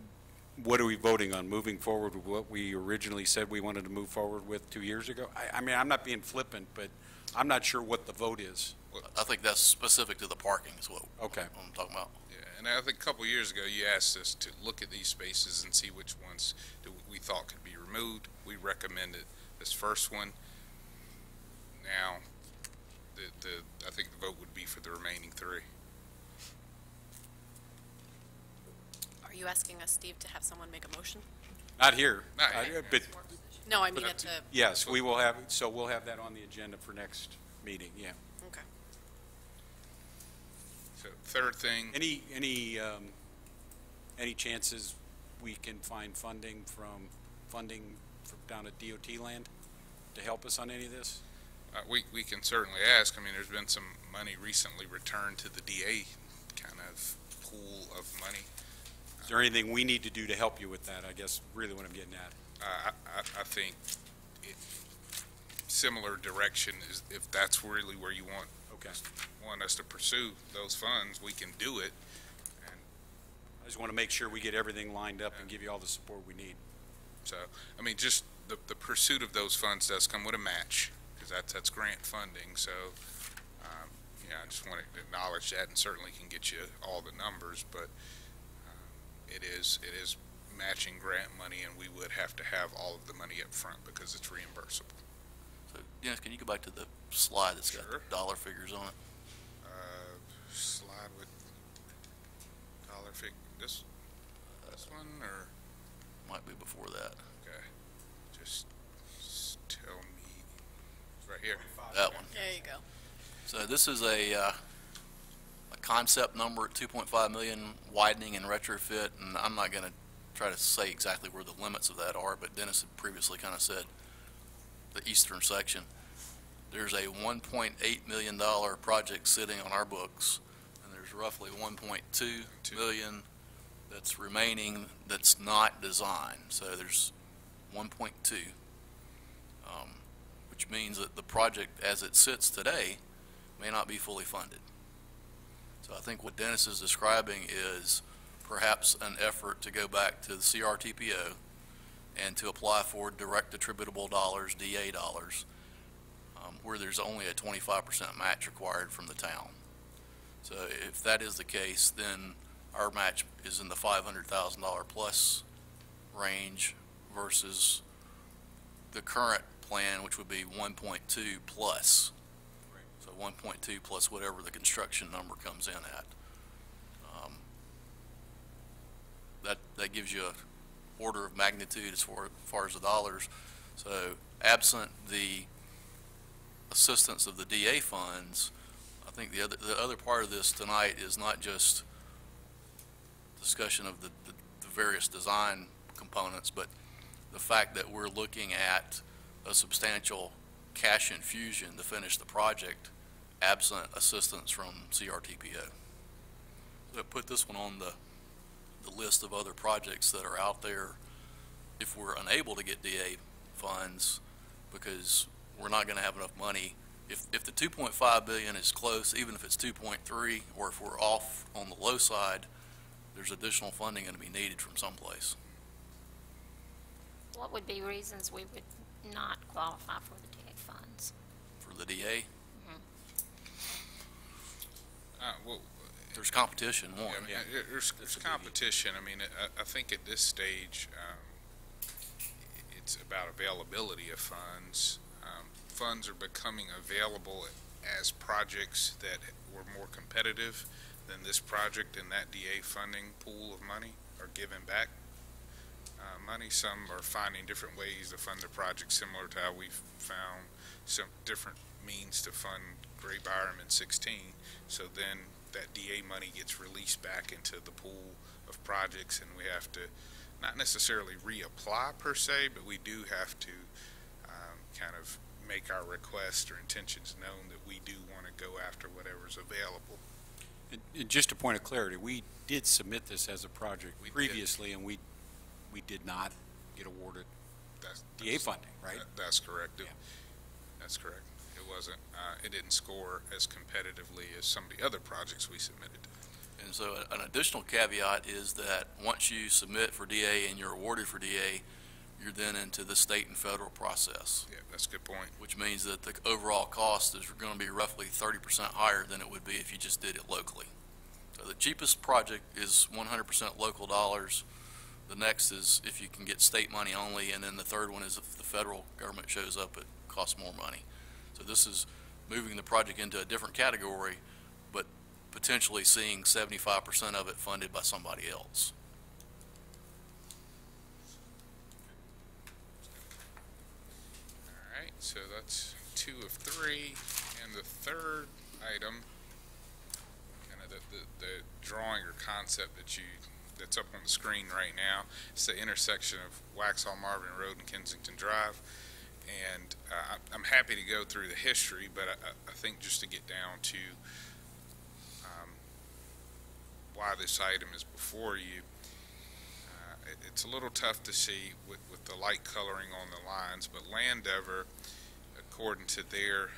what are we voting on? Moving forward with what we originally said we wanted to move forward with 2 years ago? I mean, I'm not being flippant, but I'm not sure what the vote is. I think that's specific to the parking is what Okay. I'm talking about. Yeah, and I think a couple years ago, you asked us to look at these spaces and see which ones that we thought could be removed. We recommended this first one. Now, I think the vote would be for the remaining three. Are you asking us, Steve, to have someone make a motion? Not here. Not But No, I mean at the, yes, we will have, so we'll have that on the agenda for next meeting, yeah. okay. So third thing, Any chances we can find funding from down at DOT land to help us on any of this? we can certainly ask. I mean, there's been some money recently returned to the DA kind of pool of money. Is there anything we need to do to help you with that, I guess, really what I'm getting at? I think similar direction is, if that's really where you want us to pursue those funds, we can do it. And I just want to make sure we get everything lined up and give you all the support we need. so, I mean, just the pursuit of those funds does come with a match, because that's grant funding. So, yeah, I just want to acknowledge that, and certainly can get you all the numbers, but it is matching grant money, and we would have to have all of the money up front because it's reimbursable. So, Dennis, can you go back to the slide that's got Sure. the dollar figures on it? Slide with dollar figure. This one, or Might be before that. okay, just tell me. It's right here. That one. There you go. So this is a concept number at 2.5 million, widening and retrofit, and I'm not going to try to say exactly where the limits of that are, but Dennis had previously kind of said the eastern section. There's a $1.8 million project sitting on our books, and there's roughly 1.2 million that's remaining that's not designed. So there's 1.2, which means that the project as it sits today may not be fully funded. So I think what Dennis is describing is perhaps an effort to go back to the CRTPO and to apply for direct attributable dollars, DA dollars, where there's only a 25% match required from the town. So if that is the case, then our match is in the $500,000 plus range versus the current plan, which would be 1.2 plus. So 1.2 plus whatever the construction number comes in at. That gives you a order of magnitude as far as the dollars. So absent the assistance of the DA funds, I think the other part of this tonight is not just discussion of the various design components, but the fact that we're looking at a substantial cash infusion to finish the project absent assistance from CRTPO. So put this one on the list of other projects that are out there if we're unable to get DA funds, because we're not going to have enough money. If the 2.5 billion is close, even if it's 2.3, or if we're off on the low side, there's additional funding going to be needed from someplace. What would be reasons we would not qualify for the DA funds? For the DA, Well, there's competition, one. I mean, there's competition. I mean, I think at this stage, it's about availability of funds. Funds are becoming available as projects that were more competitive than this project, and that DA funding pool of money are giving back money. Some are finding different ways to fund the project, similar to how we've found some different means to fund Great Byram in 16. So then that DA money gets released back into the pool of projects, and we have to not necessarily reapply per se, but we do have to kind of make our request or intentions known that we do want to go after whatever's available. And just a point of clarity, we did submit this as a project We did. previously, and we did not get awarded DA funding, right? That's correct. Yeah. That's correct. It wasn't, it didn't score as competitively as some of the other projects we submitted. And so an additional caveat is that once you submit for DA and you're awarded for DA, you're then into the state and federal process, Yeah, that's a good point. which means that the overall cost is going to be roughly 30% higher than it would be if you just did it locally. So the cheapest project is 100% local dollars. The next is if you can get state money only, and then the third one is if the federal government shows up, it costs more money. So this is moving the project into a different category, but potentially seeing 75% of it funded by somebody else. All right, so that's 2 of 3, and the third item, kind of the drawing or concept that's up on the screen right now. It's the intersection of Waxhaw Marvin Road and Kensington Drive. And I'm happy to go through the history, but I think just to get down to why this item is before you, it's a little tough to see with the light coloring on the lines, but Landover, according to their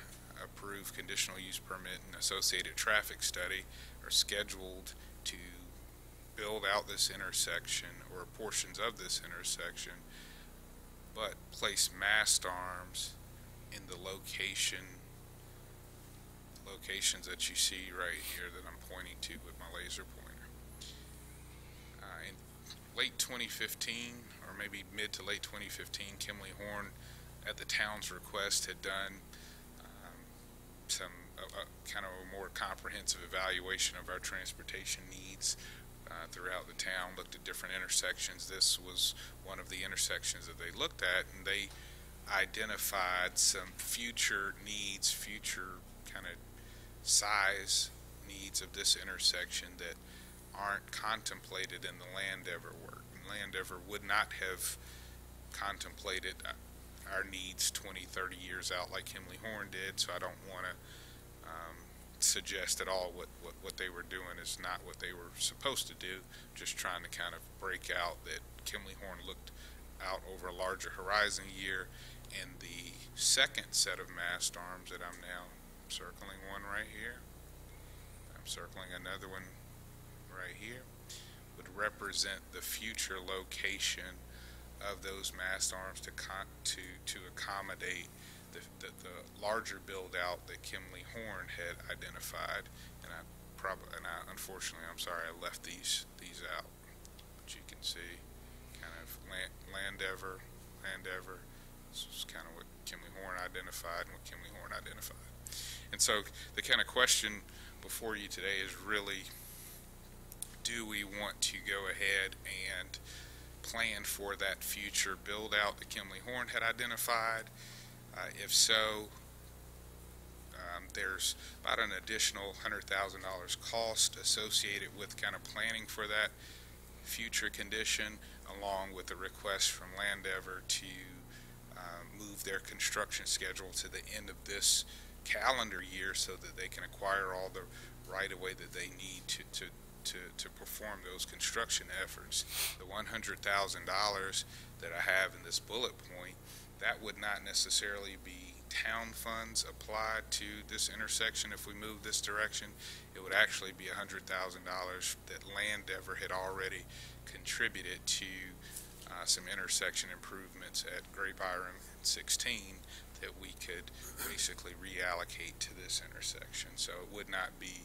approved conditional use permit and associated traffic study, are scheduled to build out this intersection or portions of this intersection, but place mast arms in the locations that you see right here that I'm pointing to with my laser pointer. In late 2015, or maybe mid to late 2015, Kimley Horn, at the town's request, had done some kind of a more comprehensive evaluation of our transportation needs throughout the town, looked at different intersections. This was one of the intersections that they looked at, and they identified some future needs, future kind of size needs of this intersection that aren't contemplated in the Landover work. And Landover would not have contemplated our needs 20, 30 years out like Kimley Horn did, so I don't want to suggest at all what they were doing is not what they were supposed to do. Just trying to kind of break out that Kimley Horn looked out over a larger horizon year, and the second set of mast arms that I'm now circling one right here, I'm circling another one right here, would represent the future location of those mast arms to accommodate the larger build out that Kimley Horn had identified. And unfortunately, I'm sorry, I left these out, but you can see kind of Landover. This is kind of what Kimley Horn identified and what Kimley Horn identified. And so the kind of question before you today is really, do we want to go ahead and plan for that future build out that Kimley Horn had identified? If so, there's about an additional $100,000 cost associated with kind of planning for that future condition, along with a request from Landover to move their construction schedule to the end of this calendar year so that they can acquire all the right-of-way that they need to perform those construction efforts. The $100,000 that I have in this bullet point, that would not necessarily be town funds applied to this intersection if we move this direction. It would actually be $100,000 that Landover had already contributed to some intersection improvements at Gray Byram and 16 that we could basically reallocate to this intersection. So it would not be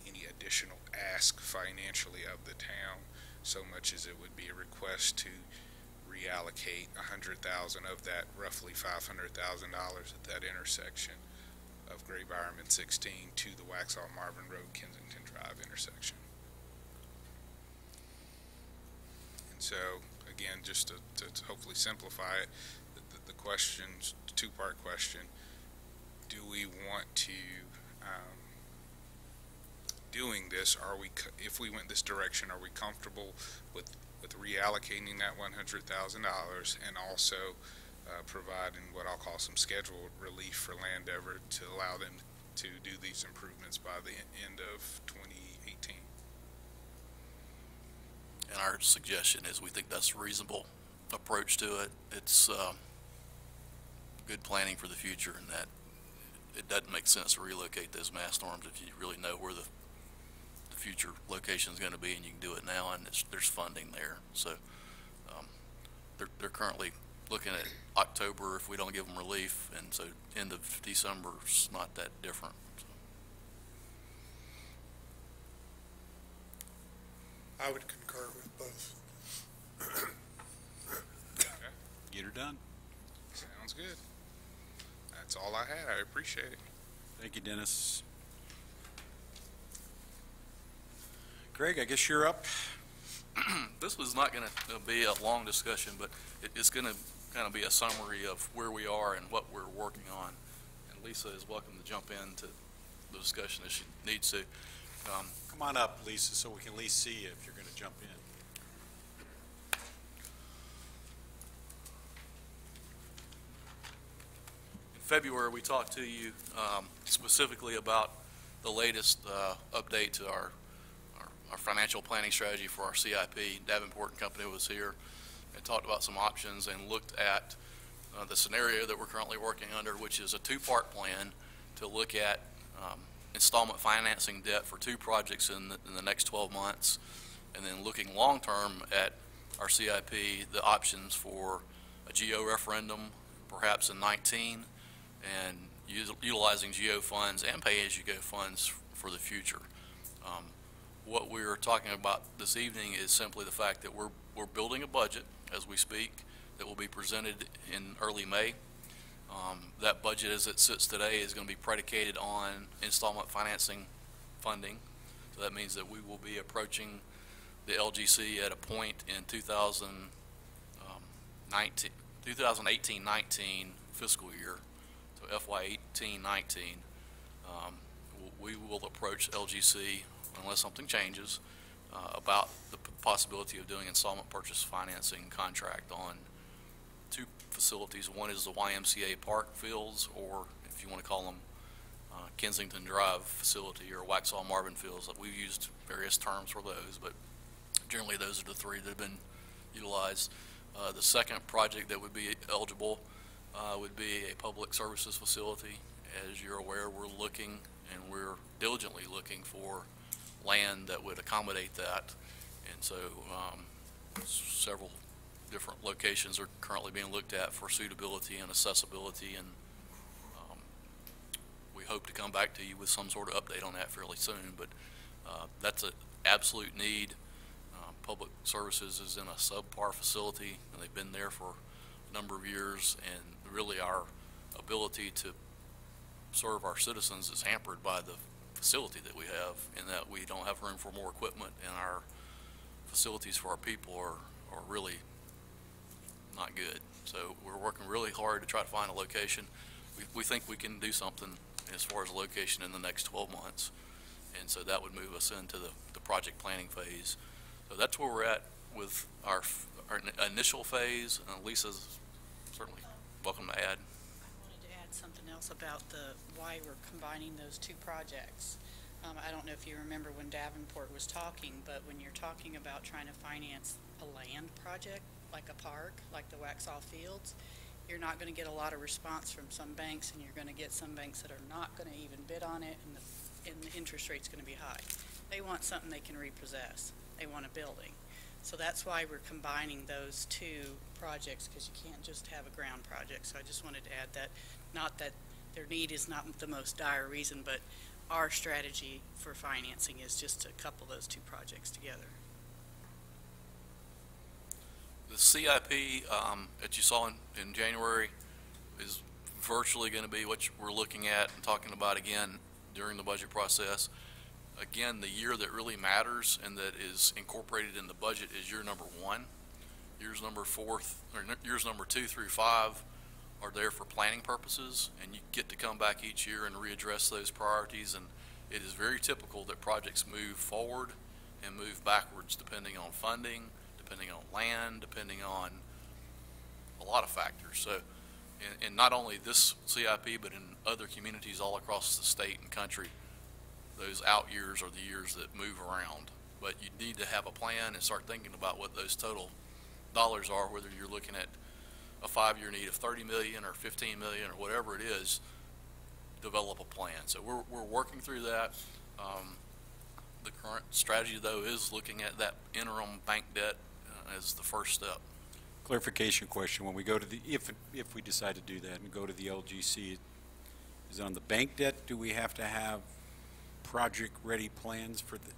any additional ask financially of the town so much as it would be a request to reallocate $100,000 of that roughly $500,000 at that intersection of Gray Byram and 16 to the Waxhaw Marvin Road Kensington Drive intersection. And so again, just to hopefully simplify it, the question's a two-part question. Do we want to doing this? If we went this direction, are we comfortable with reallocating that $100,000 and also providing what I'll call some scheduled relief for Landover to allow them to do these improvements by the end of 2018. And our suggestion is we think that's a reasonable approach to it. It's good planning for the future, and that it doesn't make sense to relocate those mass storms if you really know where the future location is going to be, and you can do it now, and there's funding there. So they're currently looking at October if we don't give them relief, and so end of December is not that different. So. I would concur with both. Get her done. Sounds good. That's all I had. I appreciate it. Thank you, Dennis. Greg, I guess you're up. This was not going to be a long discussion, but it's going to kind of be a summary of where we are and what we're working on. And Lisa is welcome to jump into the discussion if she needs to. Come on up, Lisa, so we can at least see you if you're going to jump in. In February, we talked to you specifically about the latest update to our financial planning strategy for our CIP. Davenport and Company was here and talked about some options and looked at the scenario that we're currently working under, which is a two-part plan to look at installment financing debt for two projects in the next 12 months, and then looking long-term at our CIP, the options for a GO referendum, perhaps in 19, and utilizing GO funds and pay-as-you-go funds for the future. What we're talking about this evening is simply the fact that we're building a budget as we speak that will be presented in early May. That budget as it sits today is going to be predicated on installment financing funding. So that means that we will be approaching the LGC at a point in 2018-19 fiscal year, so FY 18-19. We will approach LGC unless something changes about the possibility of doing installment purchase financing contract on two facilities. One is the YMCA Park Fields, or if you want to call them Kensington Drive facility, or Waxhaw Marvin Fields. We've used various terms for those, but generally those are the three that have been utilized. The second project that would be eligible would be a public services facility. As you're aware, we're looking and we're diligently looking for land that would accommodate that, and so several different locations are currently being looked at for suitability and accessibility, and we hope to come back to you with some sort of update on that fairly soon, but that's an absolute need. Public Services is in a subpar facility, and they've been there for a number of years, and really our ability to serve our citizens is hampered by the facility that we have, in that we don't have room for more equipment, and our facilities for our people are really not good. So we're working really hard to try to find a location. We think we can do something as far as a location in the next 12 months, and so that would move us into the project planning phase. So that's where we're at with our initial phase, and Lisa's certainly welcome to add. Something else about why we're combining those two projects. I don't know if you remember when Davenport was talking, but when you're talking about trying to finance a land project like a park, like the Waxhaw Fields, you're not going to get a lot of response from some banks, and you're going to get some banks that are not going to even bid on it, and the interest rate's going to be high. They want something they can repossess. They want a building. So that's why we're combining those two projects, because you can't just have a ground project. So I just wanted to add that, not that their need is not the most dire reason, but our strategy for financing is just to couple those two projects together. The CIP that you saw in January is virtually going to be what we're looking at and talking about again during the budget process. Again, the year that really matters and that is incorporated in the budget is year number 1. Years number 2 through 5 are there for planning purposes, and you get to come back each year and readdress those priorities. And it is very typical that projects move forward and move backwards depending on funding, depending on land, depending on a lot of factors. So in not only this CIP, but in other communities all across the state and country, those out years are the years that move around. But you need to have a plan and start thinking about what those total dollars are, whether you're looking at a 5-year need of 30 million or 15 million or whatever it is. Develop a plan. So we're working through that. The current strategy, though, is looking at that interim bank debt as the first step. Clarification question, when we go to the, if we decide to do that and go to the LGC, is it on the bank debt? Do we have to have project-ready plans for the,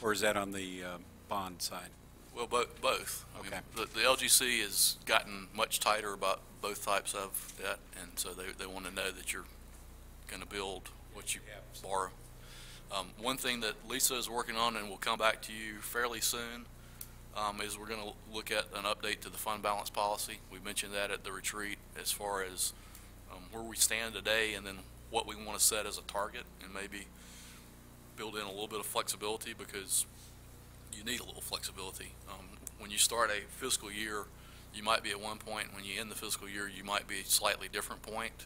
or is that on the bond side? Well, both. I mean, Okay. the LGC has gotten much tighter about both types of debt, and so they want to know that you're going to build what you borrow. One thing that Lisa is working on, and we'll come back to you fairly soon, is we're going to look at an update to the fund balance policy. We mentioned that at the retreat as far as where we stand today and then what we want to set as a target, and maybe build in a little bit of flexibility, because you need a little flexibility. When you start a fiscal year, you might be at one point. When you end the fiscal year, you might be a slightly different point.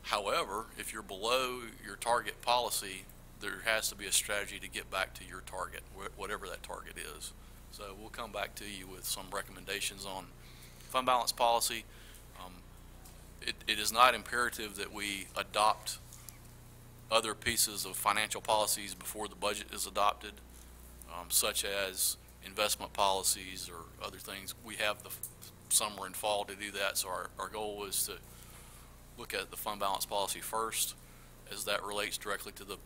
However, if you're below your target policy, there has to be a strategy to get back to your target, whatever that target is. So we'll come back to you with some recommendations on fund balance policy. It is not imperative that we adopt other pieces of financial policies before the budget is adopted, such as investment policies or other things. We have the summer and fall to do that, so our goal is to look at the fund balance policy first, as that relates directly to the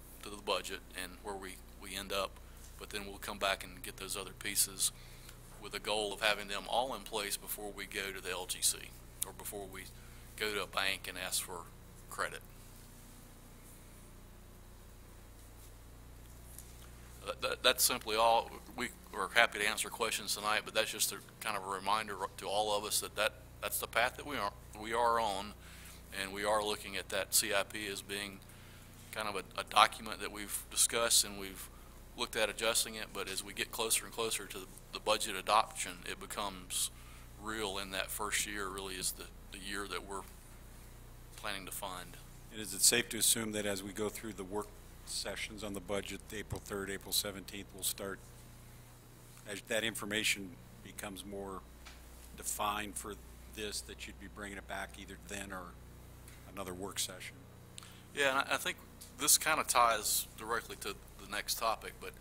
budget and where we end up. But then we'll come back and get those other pieces with a goal of having them all in place before we go to the LGC or before we go to a bank and ask for credit. That's simply all. We are happy to answer questions tonight, but that's just a kind of a reminder to all of us that that's the path that we are on. And we are looking at that CIP as being kind of a document that we've discussed and we've looked at adjusting it, but as we get closer and closer to the budget adoption, it becomes real in that first year. Really is the year that we're planning to fund. And is it safe to assume that as we go through the work sessions on the budget, April 3rd, April 17th, we'll start, as that information becomes more defined for this, that you'd be bringing it back either then or another work session? Yeah, and I think this kind of ties directly to the next topic, but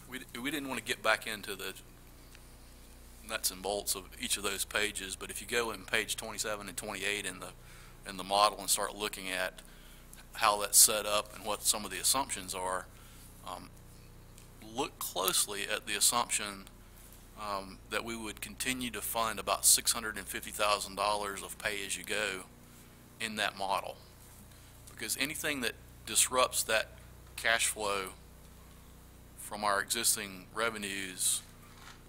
we didn't want to get back into the nuts and bolts of each of those pages. But if you go in page 27 and 28 in the model and start looking at how that's set up and what some of the assumptions are, look closely at the assumption that we would continue to fund about $650,000 of pay-as-you-go in that model, because anything that disrupts that cash flow from our existing revenues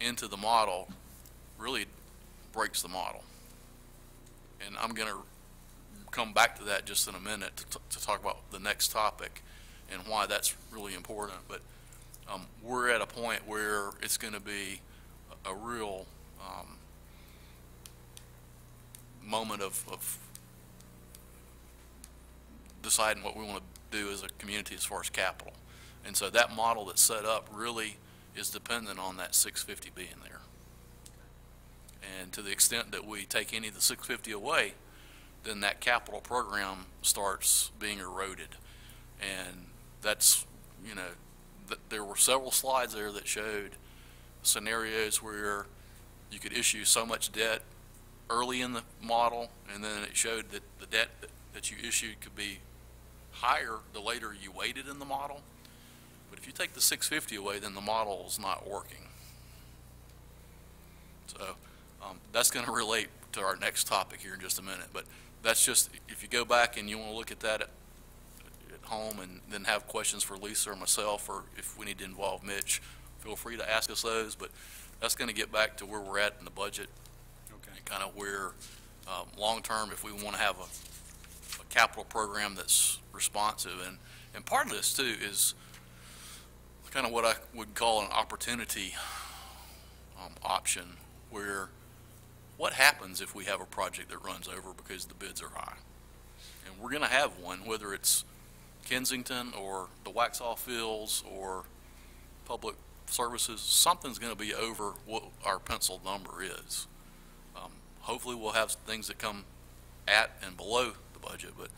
into the model really breaks the model. And I'm going to come back to that just in a minute to talk about the next topic and why that's really important. But we're at a point where it's going to be a real moment of deciding what we want to do as a community as far as capital. And so that model that's set up really is dependent on that 650 being there. And to the extent that we take any of the 650 away, then that capital program starts being eroded. And that's, you know, there were several slides there that showed scenarios where you could issue so much debt early in the model, and then it showed that the debt that you issued could be higher the later you waited in the model. But if you take the 650 away, then the model is not working. So that's going to relate to our next topic here in just a minute. But that's just, if you go back and you want to look at that at home and then have questions for Lisa or myself, or if we need to involve Mitch, feel free to ask us those. But that's going to get back to where we're at in the budget. Okay. And kind of where long term, if we want to have a capital program that's responsive. And part of this too is kind of what I would call an opportunity option, where what happens if we have a project that runs over because the bids are high? And we're gonna have one, whether it's Kensington or the Waxhaw Fields or Public Services, something's gonna be over what our pencil number is. Hopefully we'll have things that come at and below the budget, but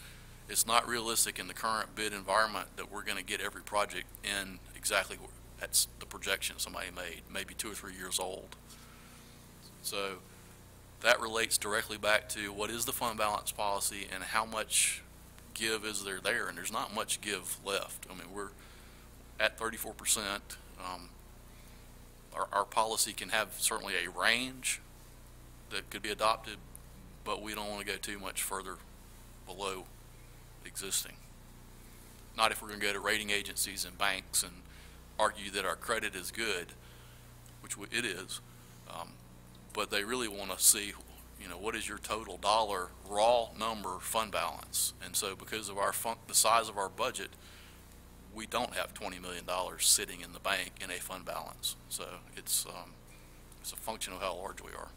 it's not realistic in the current bid environment that we're gonna get every project in exactly that's the projection somebody made, maybe 2 or 3 years old. So that relates directly back to what is the fund balance policy and how much give is there, and there's not much give left. I mean, we're at 34%. Our policy can have certainly a range that could be adopted, but we don't want to go too much further below existing. Not if we're going to go to rating agencies and banks and argue that our credit is good, which it is, but they really want to see, you know, what is your total dollar raw number fund balance. And so because of the size of our budget, we don't have $20 million sitting in the bank in a fund balance. So it's a function of how large we are.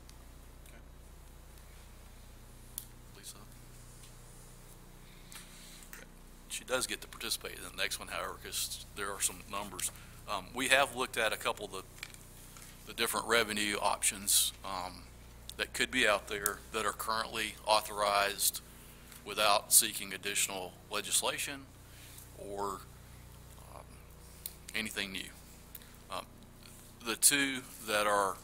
Lisa? She does get to participate in the next one, however, because there are some numbers. We have looked at a couple of the different revenue options that could be out there that are currently authorized without seeking additional legislation or anything new. The two that are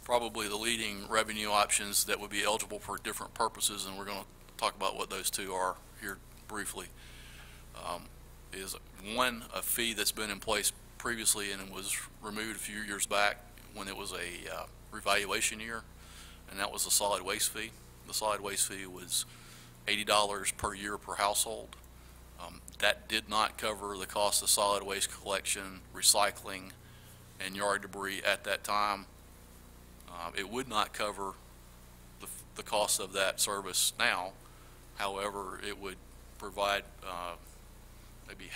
probably the leading revenue options that would be eligible for different purposes, and we're going to talk about what those two are here briefly, is one, a fee that's been in place previously and was removed a few years back when it was a revaluation year, and that was the solid waste fee. The solid waste fee was $80 per year per household. That did not cover the cost of solid waste collection, recycling, and yard debris at that time. It would not cover the cost of that service now. However, it would provide maybe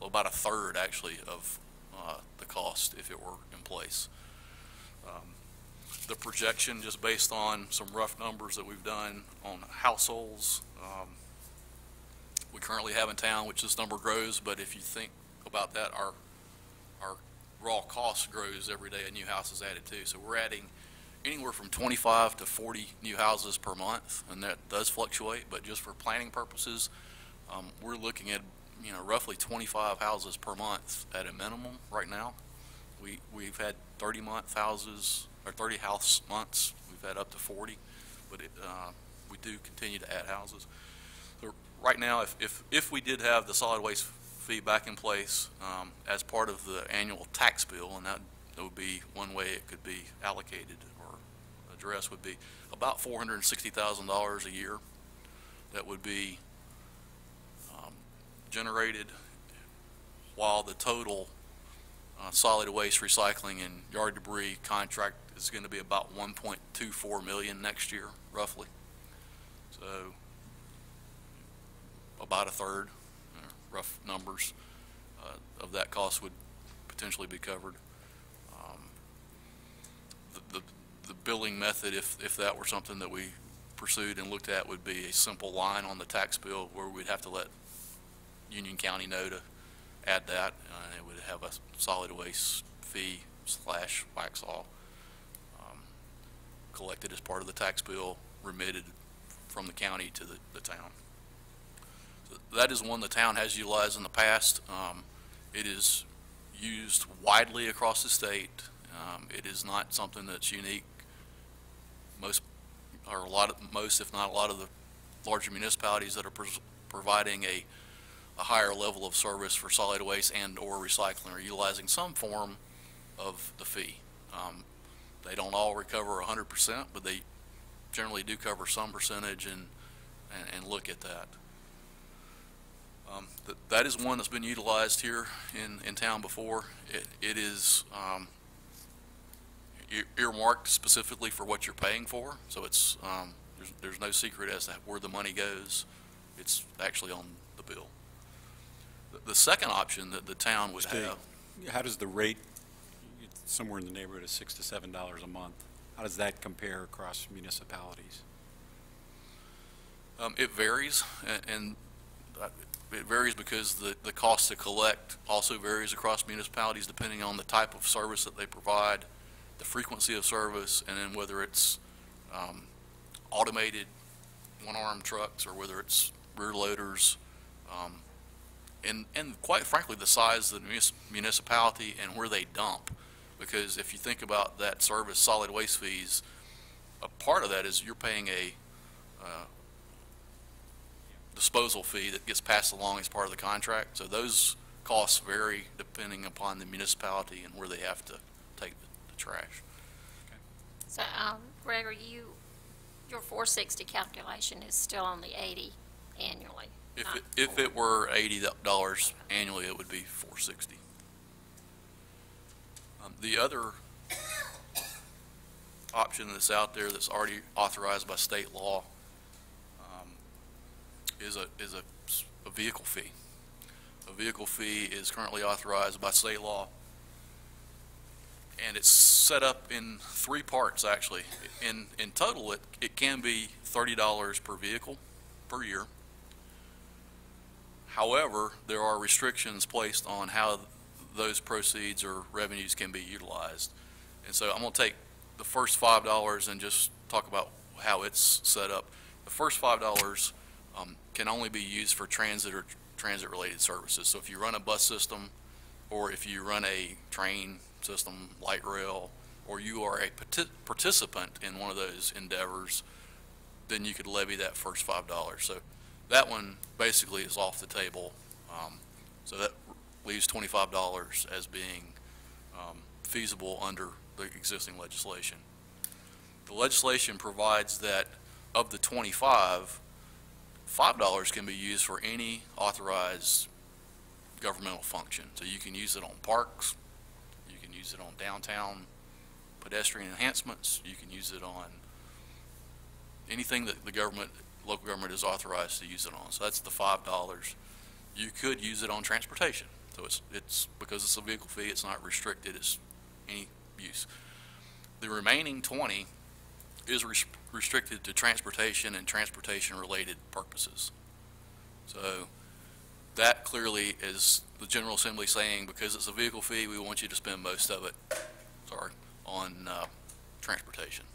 about a third, actually, of the cost if it were in place. The projection, just based on some rough numbers that we've done on households we currently have in town, which this number grows, but if you think about that, our raw cost grows every day a new house is added too. So we're adding anywhere from 25 to 40 new houses per month, and that does fluctuate, but just for planning purposes, we're looking at, you know, roughly 25 houses per month at a minimum right now. We've had 30-month houses, or 30 house months. We've had up to 40, but we do continue to add houses. So right now, if we did have the solid waste fee back in place as part of the annual tax bill, and that would be one way it could be allocated or addressed, would be about $460,000 a year that would be generated, while the total solid waste recycling and yard debris contract is going to be about $1.24 million next year, roughly. So about a third, rough numbers, of that cost would potentially be covered. The billing method, if that were something that we pursued and looked at, would be a simple line on the tax bill where we'd have to let Union County know to add that, and it would have a solid waste fee / Waxhaw collected as part of the tax bill, remitted from the county to the town. So that is one the town has utilized in the past. It is used widely across the state. It is not something that's unique. Most, if not a lot of the larger municipalities that are providing a higher level of service for solid waste and or recycling are utilizing some form of the fee. They don't all recover 100%, but they generally do cover some percentage and look at that. That is one that's been utilized here in town before. It is earmarked specifically for what you're paying for, so it's there's no secret as to where the money goes. It's actually on the bill. The second option that the town would have. How does the rate, it's somewhere in the neighborhood of $6 to $7 a month? How does that compare across municipalities? It varies, and it varies because the cost to collect also varies across municipalities depending on the type of service that they provide, the frequency of service, and then whether it's automated one-arm trucks or whether it's rear loaders, and quite frankly the size of the municipality and where they dump. Because if you think about that service solid waste fees, a part of that is you're paying a disposal fee that gets passed along as part of the contract. So those costs vary depending upon the municipality and where they have to take the trash. So, Gregory, your 460 calculation is still on the 80 annually. If it were $80 annually, it would be $460. The other option that's out there that's already authorized by state law is a vehicle fee. A vehicle fee is currently authorized by state law, and it's set up in 3 parts actually. In total, it can be $30 per vehicle per year. However, there are restrictions placed on how those proceeds or revenues can be utilized. And so I'm going to take the first $5 and just talk about how it's set up. The first $5 can only be used for transit or transit-related services. So if you run a bus system, or if you run a train system, light rail, or you are a participant in one of those endeavors, then you could levy that first $5. So that one basically is off the table. So that leaves $25 as being feasible under the existing legislation. The legislation provides that of the 25, $5 can be used for any authorized governmental function. So you can use it on parks, you can use it on downtown pedestrian enhancements, you can use it on anything that the government, local government is authorized to use it on. So that's the $5. You could use it on transportation. So it's because it's a vehicle fee, it's not restricted as any use. The remaining 20 is restricted to transportation and transportation-related purposes. So that clearly is the General Assembly saying, because it's a vehicle fee, we want you to spend most of it, on transportation.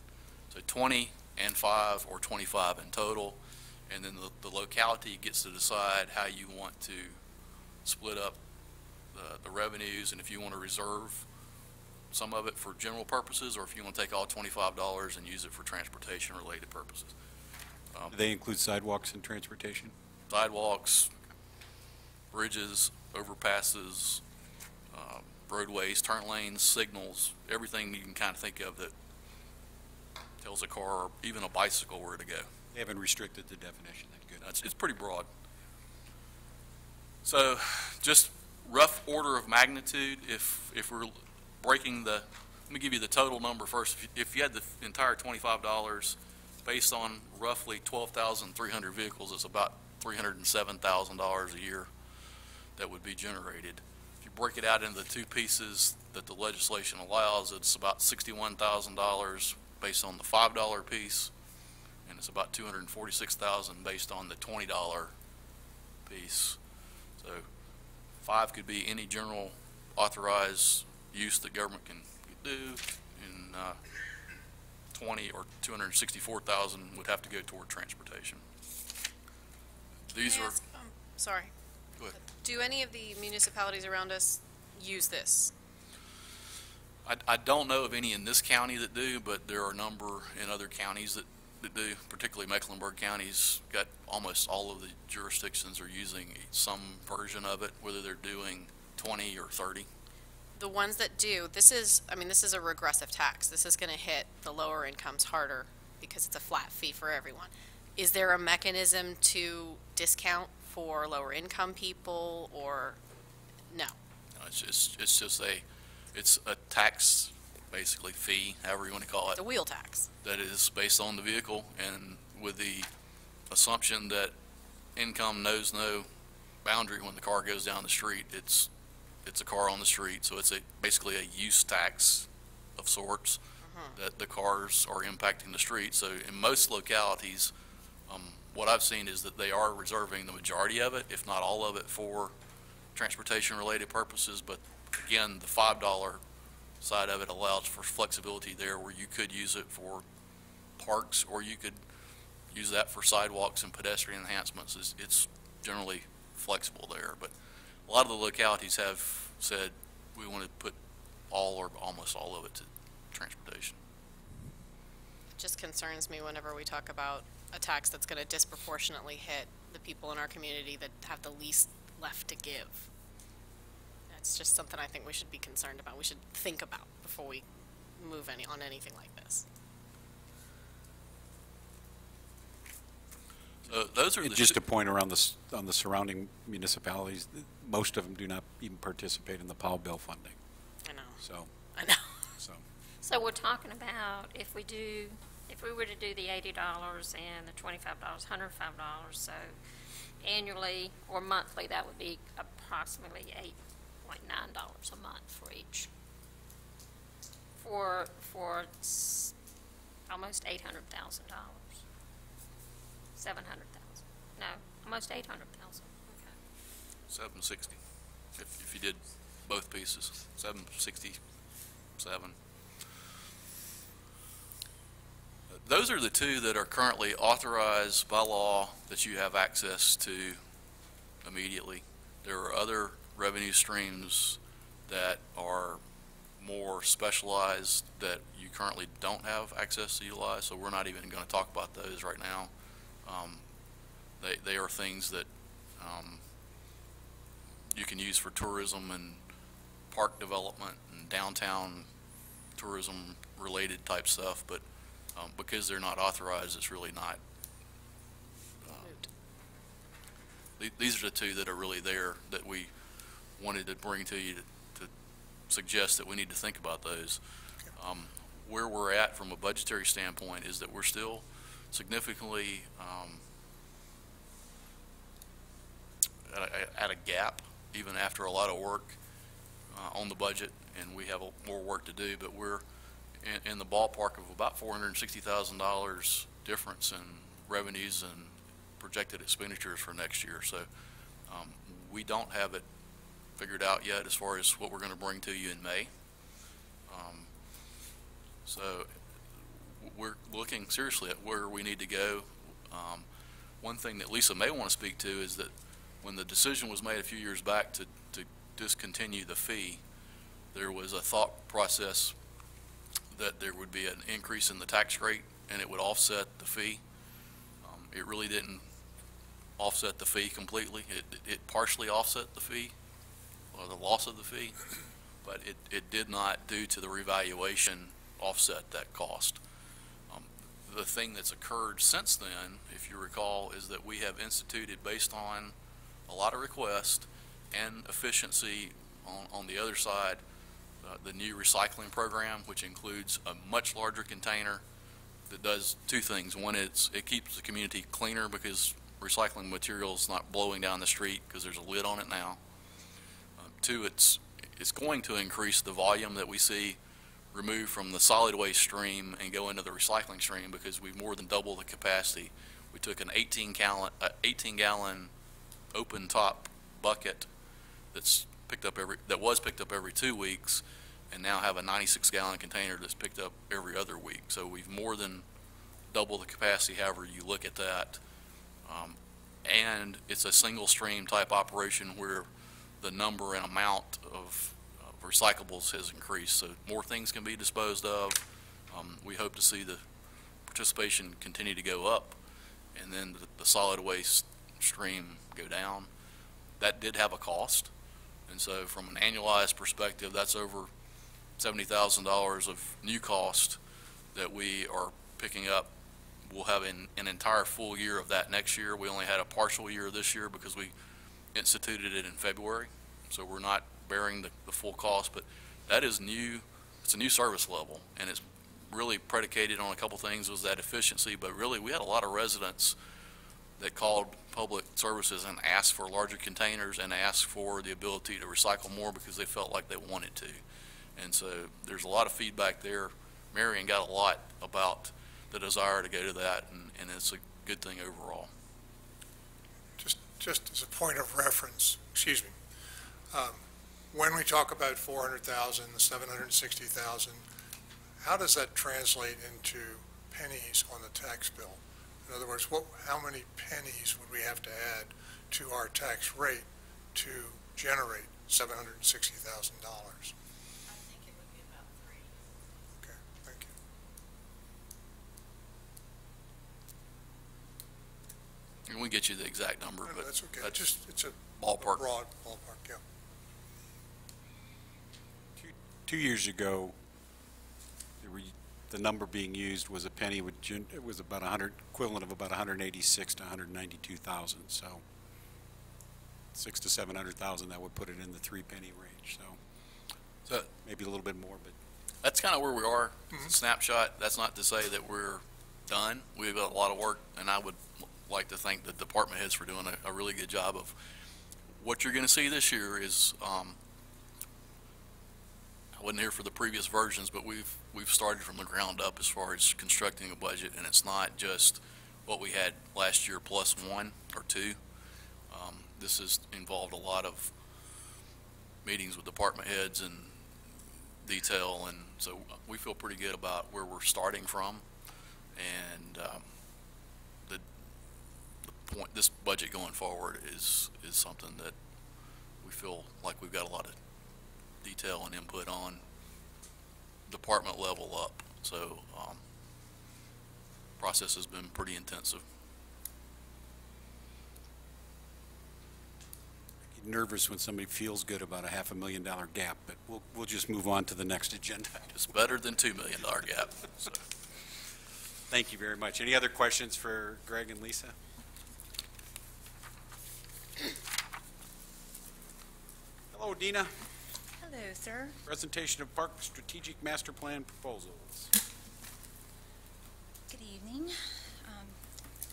So 20 and 5, or 25 in total, and then the locality gets to decide how you want to split up the revenues, and if you want to reserve some of it for general purposes, or if you want to take all $25 and use it for transportation-related purposes. Do they include sidewalks and transportation? Sidewalks, bridges, overpasses, roadways, turn lanes, signals, everything you can kind of think of that tells a car or even a bicycle where to go. They haven't restricted the definition. That's good. It's pretty broad. So just rough order of magnitude, if we're breaking let me give you the total number first. If you had the entire $25 based on roughly 12,300 vehicles, it's about $307,000 a year that would be generated. If you break it out into the 2 pieces that the legislation allows, it's about $61,000 based on the $5 piece, and it's about $246,000 based on the $20 piece. So 5 could be any general authorized use that government can do, and 20 or $264,000 would have to go toward transportation. These May I are. ask, sorry. Go ahead. Do any of the municipalities around us use this? I don't know of any in this county that do, but there are a number in other counties that do. Particularly Mecklenburg County's got almost all of the jurisdictions are using some version of it, whether they're doing 20 or 30. The ones that do, this is a regressive tax. This is going to hit the lower incomes harder because it's a flat fee for everyone. Is there a mechanism to discount for lower income people, or no? No, it's just it's a tax, basically fee, however you want to call it. The wheel tax. That is based on the vehicle, and with the assumption that income knows no boundary when the car goes down the street. It's a car on the street, so it's basically a use tax of sorts. that the cars are impacting the street. So in most localities, what I've seen is that they are reserving the majority of it, if not all of it, for transportation-related purposes. But again, the $5 side of it allows for flexibility there, where you could use it for parks, or you could use that for sidewalks and pedestrian enhancements. It's generally flexible there. But a lot of the localities have said we want to put all or almost all of it to transportation. It just concerns me whenever we talk about a tax that's going to disproportionately hit the people in our community that have the least left to give. It's just something I think we should be concerned about. We should think about before we move on anything like this. Those are Just a point around on the surrounding municipalities, most of them do not even participate in the Powell bill funding. I know. So, I know. So we're talking about if we were to do the $80 and the $25, $105, so annually or monthly, that would be approximately $8.9 a month for each. For almost $800,000. 700,000. No, almost 800,000. Okay. 760, if you did both pieces, 767. Those are the two that are currently authorized by law that you have access to immediately. There are other revenue streams that are more specialized that you currently don't have access to utilize, so we're not even going to talk about those right now. They are things that you can use for tourism and park development and downtown tourism related type stuff, but because they're not authorized, it's really not. These are the two that are really there that we wanted to bring to you to suggest that we need to think about those. Where we're at from a budgetary standpoint is that we're still significantly at a gap, even after a lot of work on the budget, and we have more work to do, but we're in the ballpark of about $460,000 difference in revenues and projected expenditures for next year. So we don't have it figured out yet as far as what we're going to bring to you in May. So we're looking seriously at where we need to go. One thing that Lisa may want to speak to is that when the decision was made a few years back to discontinue the fee, there was a thought process that there would be an increase in the tax rate and it would offset the fee. It really didn't offset the fee completely. It partially offset the fee, or the loss of the fee, but it did not, due to the revaluation, offset that cost. The thing that's occurred since then, if you recall, is that we have instituted, based on a lot of requests and efficiency on the other side, the new recycling program, which includes a much larger container that does two things. One, it keeps the community cleaner because recycling material is not blowing down the street because there's a lid on it now. Two, it's going to increase the volume that we see removed from the solid waste stream and go into the recycling stream, because we've more than doubled the capacity. We took an 18-gallon open top bucket that was picked up every 2 weeks, and now have a 96-gallon container that's picked up every other week. So we've more than doubled the capacity, however you look at that. And it's a single stream type operation where the number and amount of recyclables has increased, so more things can be disposed of. We hope to see the participation continue to go up, and then the solid waste stream go down. That did have a cost, and so from an annualized perspective, that's over $70,000 of new cost that we are picking up. We'll have an entire full year of that next year. We only had a partial year this year because we instituted it in February, so we're not bearing the full cost, but that is new. It's a new service level, and it's really predicated on a couple things. Was that efficiency, but really we had a lot of residents that called public services and asked for larger containers and asked for the ability to recycle more because they felt like they wanted to. And so there's a lot of feedback there Marion got a lot about the desire to go to that, and it's a good thing overall. Just as a point of reference, excuse me, when we talk about 400,000, the 760,000, how does that translate into pennies on the tax bill? In other words, how many pennies would we have to add to our tax rate to generate $760,000? I think it would be about 3. Okay, thank you. And we get you the exact number, No, but that's okay. that's Just, it's a ballpark. broad ballpark, yeah. 2 years ago, the number being used was a penny, it was about equivalent of about 186 to 192,000. So 600 to 700,000, that would put it in the 3 penny range. So maybe a little bit more, but That's kind of where we are. Snapshot. That's not to say that we're done. We've got a lot of work, and I would like to thank the department heads for doing a really good job of what you're going to see this year is, I wasn't here for the previous versions, but we've started from the ground up as far as constructing a budget, and it's not just what we had last year plus 1 or 2. This has involved a lot of meetings with department heads and detail, and so we feel pretty good about where we're starting from, and the point, this budget going forward is something that we feel like we've got a lot of detail and input on department level up. So process has been pretty intensive. I get nervous when somebody feels good about a $500,000 gap, but we'll just move on to the next agenda. It's better than $2 million gap. So. Thank you very much. Any other questions for Greg and Lisa? Hello, Dina. Hello, sir. Presentation of Park Strategic Master Plan proposals. Good evening.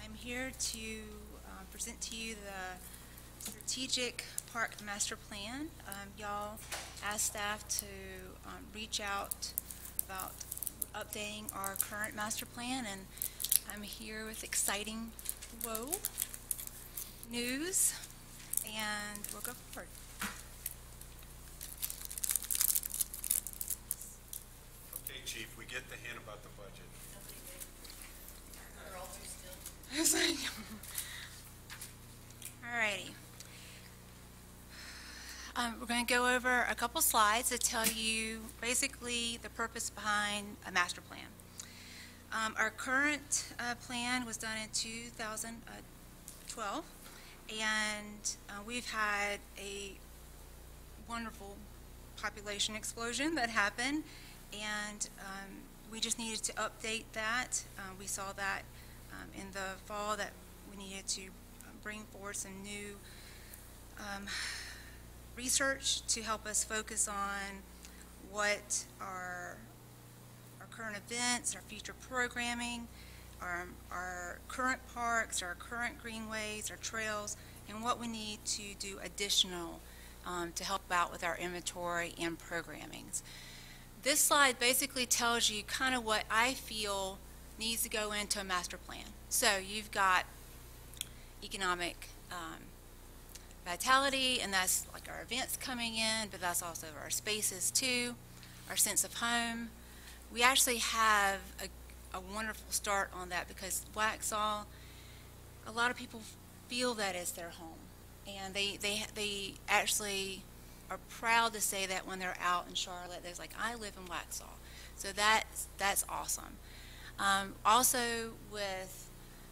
I'm here to present to you the Strategic Park Master Plan. Y'all asked staff to reach out about updating our current master plan, and I'm here with exciting news, and we'll go forward. Okay, Chief, we get the hint about the budget. Alrighty. We're going to go over a couple slides to tell you basically the purpose behind a master plan. Our current plan was done in 2012, and we've had a wonderful population explosion that happened, and we just needed to update that. We saw that in the fall that we needed to bring forward some new research to help us focus on what our current events, our future programming, our current parks, our current greenways, our trails, and what we need to do additional to help out with our inventory and programmings. This slide basically tells you kind of what I feel needs to go into a master plan. So you've got economic vitality, and that's like our events coming in, but that's also our spaces too, our sense of home. We actually have a wonderful start on that because Waxhaw, a lot of people feel that it's their home, and they actually are proud to say that when they're out in Charlotte. They're like, I live in Waxhaw. So that's awesome. Also with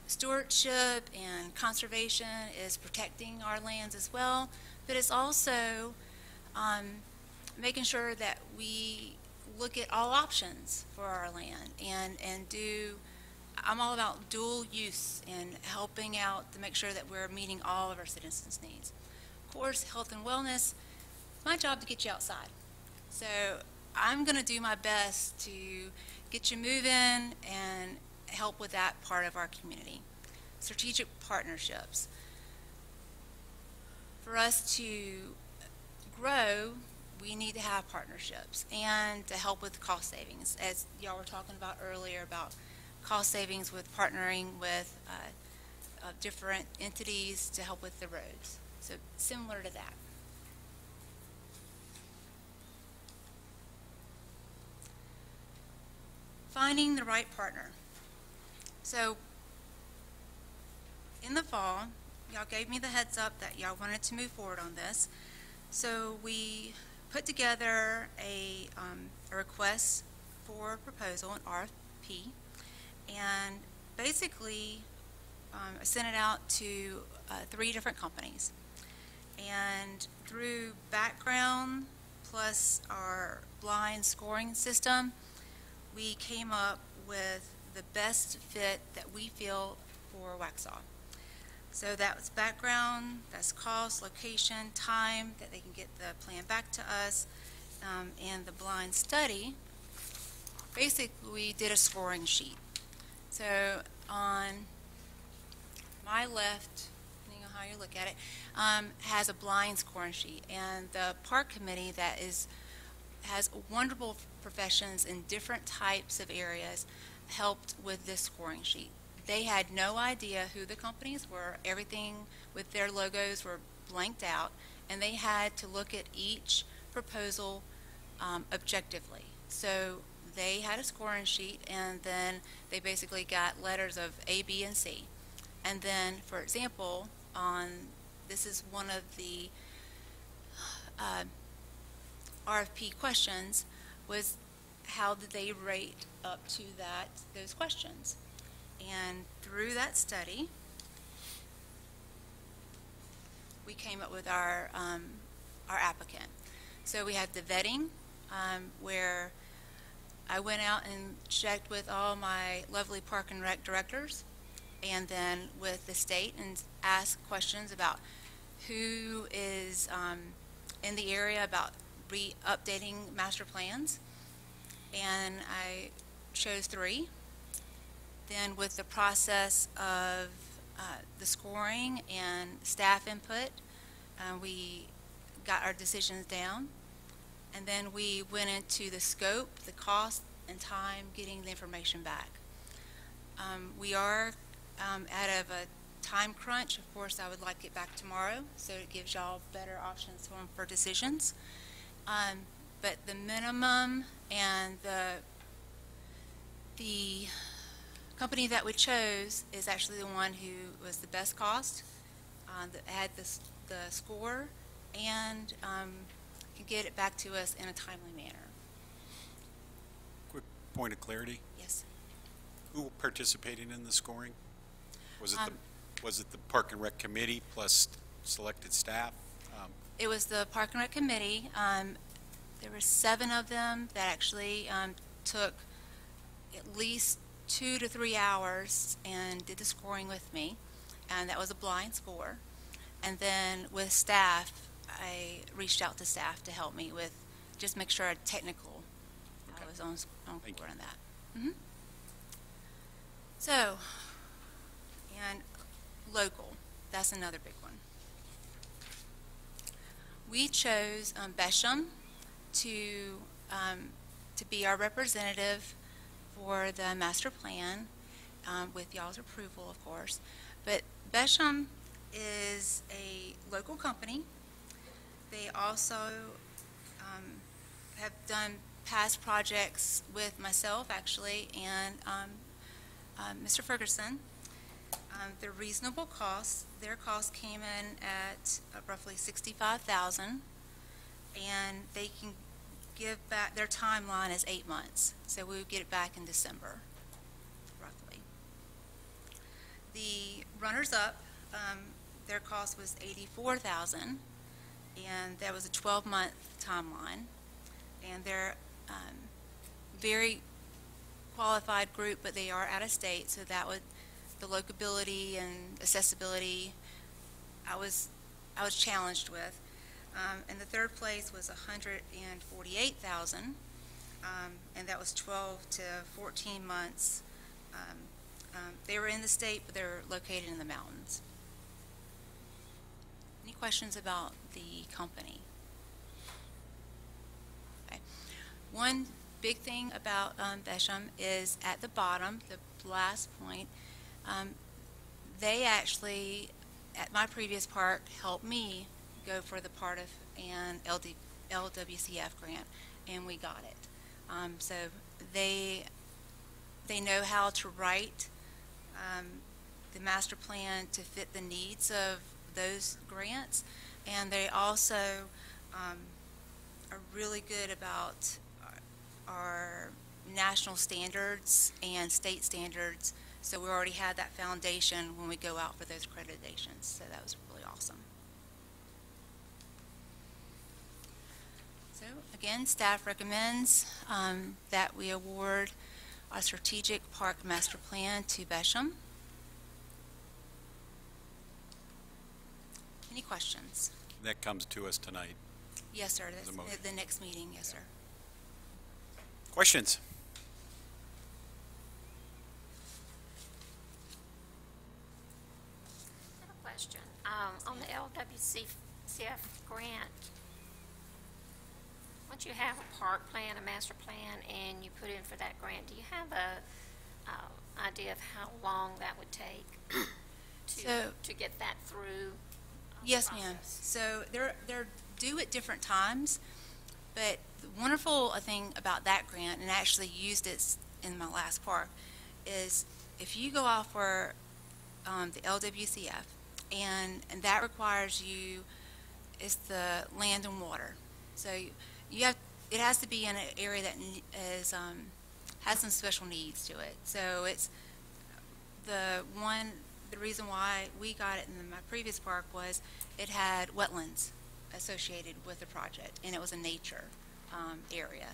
stewardship and conservation is protecting our lands as well, but it's also making sure that we look at all options for our land and I'm all about dual use and helping out to make sure that we're meeting all of our citizens' needs. Of course, health and wellness, it's my job to get you outside. So I'm going to do my best to get you moving and help with that part of our community. Strategic partnerships. For us to grow, we need to have partnerships and to help with cost savings, as y'all were talking about earlier about cost savings with partnering with different entities to help with the roads. So similar to that. Finding the right partner. So in the fall, y'all gave me the heads up that y'all wanted to move forward on this. So we put together a request for proposal, an RFP, and basically I sent it out to 3 different companies. And through background plus our blind scoring system, we came up with the best fit that we feel for Waxhaw. So that was background, that's cost, location, time, that they can get the plan back to us, and the blind study. Basically, we did a scoring sheet. So on my left, depending on how you look at it, has a blind scoring sheet, and the park committee that has wonderful professions in different types of areas helped with this scoring sheet. They had no idea who the companies were. Everything with their logos were blanked out, and they had to look at each proposal objectively. So they had a scoring sheet, and then they basically got letters of A, B, and C. And then, for example, this is one of the RFP questions, was how did they rate up to those questions? And through that study, we came up with our applicant. So we had the vetting, where I went out and checked with all my lovely Park and Rec directors, and then with the state, and asked questions about who is in the area about updating master plans. And I chose 3. Then with the process of the scoring and staff input, we got our decisions down. And then we went into the scope, the cost, and time getting the information back. We are out of a time crunch. Of course, I would like it back tomorrow, so it gives y'all better options for decisions. But the minimum and the company that we chose is actually the one who was the best cost, that had the score, and can get it back to us in a timely manner. Quick point of clarity. Yes. Who participated in the scoring? Was it the Park and Rec Committee plus selected staff? It was the Park and Rec Committee. There were 7 of them that actually took at least 2 to 3 hours and did the scoring with me, and that was a blind score. And then with staff, I reached out to staff to help me with just make sure technical. Okay. I was on board on that. Mm-hmm. So, and local, that's another big one. We chose Besham to be our representative for the master plan, with y'all's approval, of course. But Besham is a local company. They also have done past projects with myself, actually, and Mr. Ferguson. The reasonable cost, their cost came in at roughly $65,000, and they can give back, their timeline is 8 months, so we would get it back in December, roughly. The runners-up, their cost was $84,000, and that was a 12-month timeline, and they're very qualified group, but they are out of state, so that would, the locability and accessibility, I was challenged with. And the third place was $148,000, and that was 12 to 14 months. They were in the state, but they're located in the mountains. Any questions about the company? One big thing about Besham is at the bottom, the last point, they actually, at my previous park, helped me go for the part of an LWCF grant, and we got it. So they know how to write the master plan to fit the needs of those grants, and they also are really good about our national standards and state standards. So we already had that foundation when we go out for those accreditations. So that was really awesome. So again, staff recommends that we award a strategic park master plan to Besham. Any questions? That comes to us tonight. Yes, sir. As a That's motion. the next meeting. Yes, sir. Questions? I have a question. On the LWCF grant, once you have a park plan, a master plan, and you put in for that grant, do you have a idea of how long that would take to get that through? Yes, ma'am. So they're due at different times, but the wonderful thing about that grant, and I actually used it in my last park, is if you go out for the LWCF, and that requires you, it's the land and water. So you have, it has to be in an area that is has some special needs to it. So it's the reason why we got it in my previous park was it had wetlands associated with the project, and it was a nature area.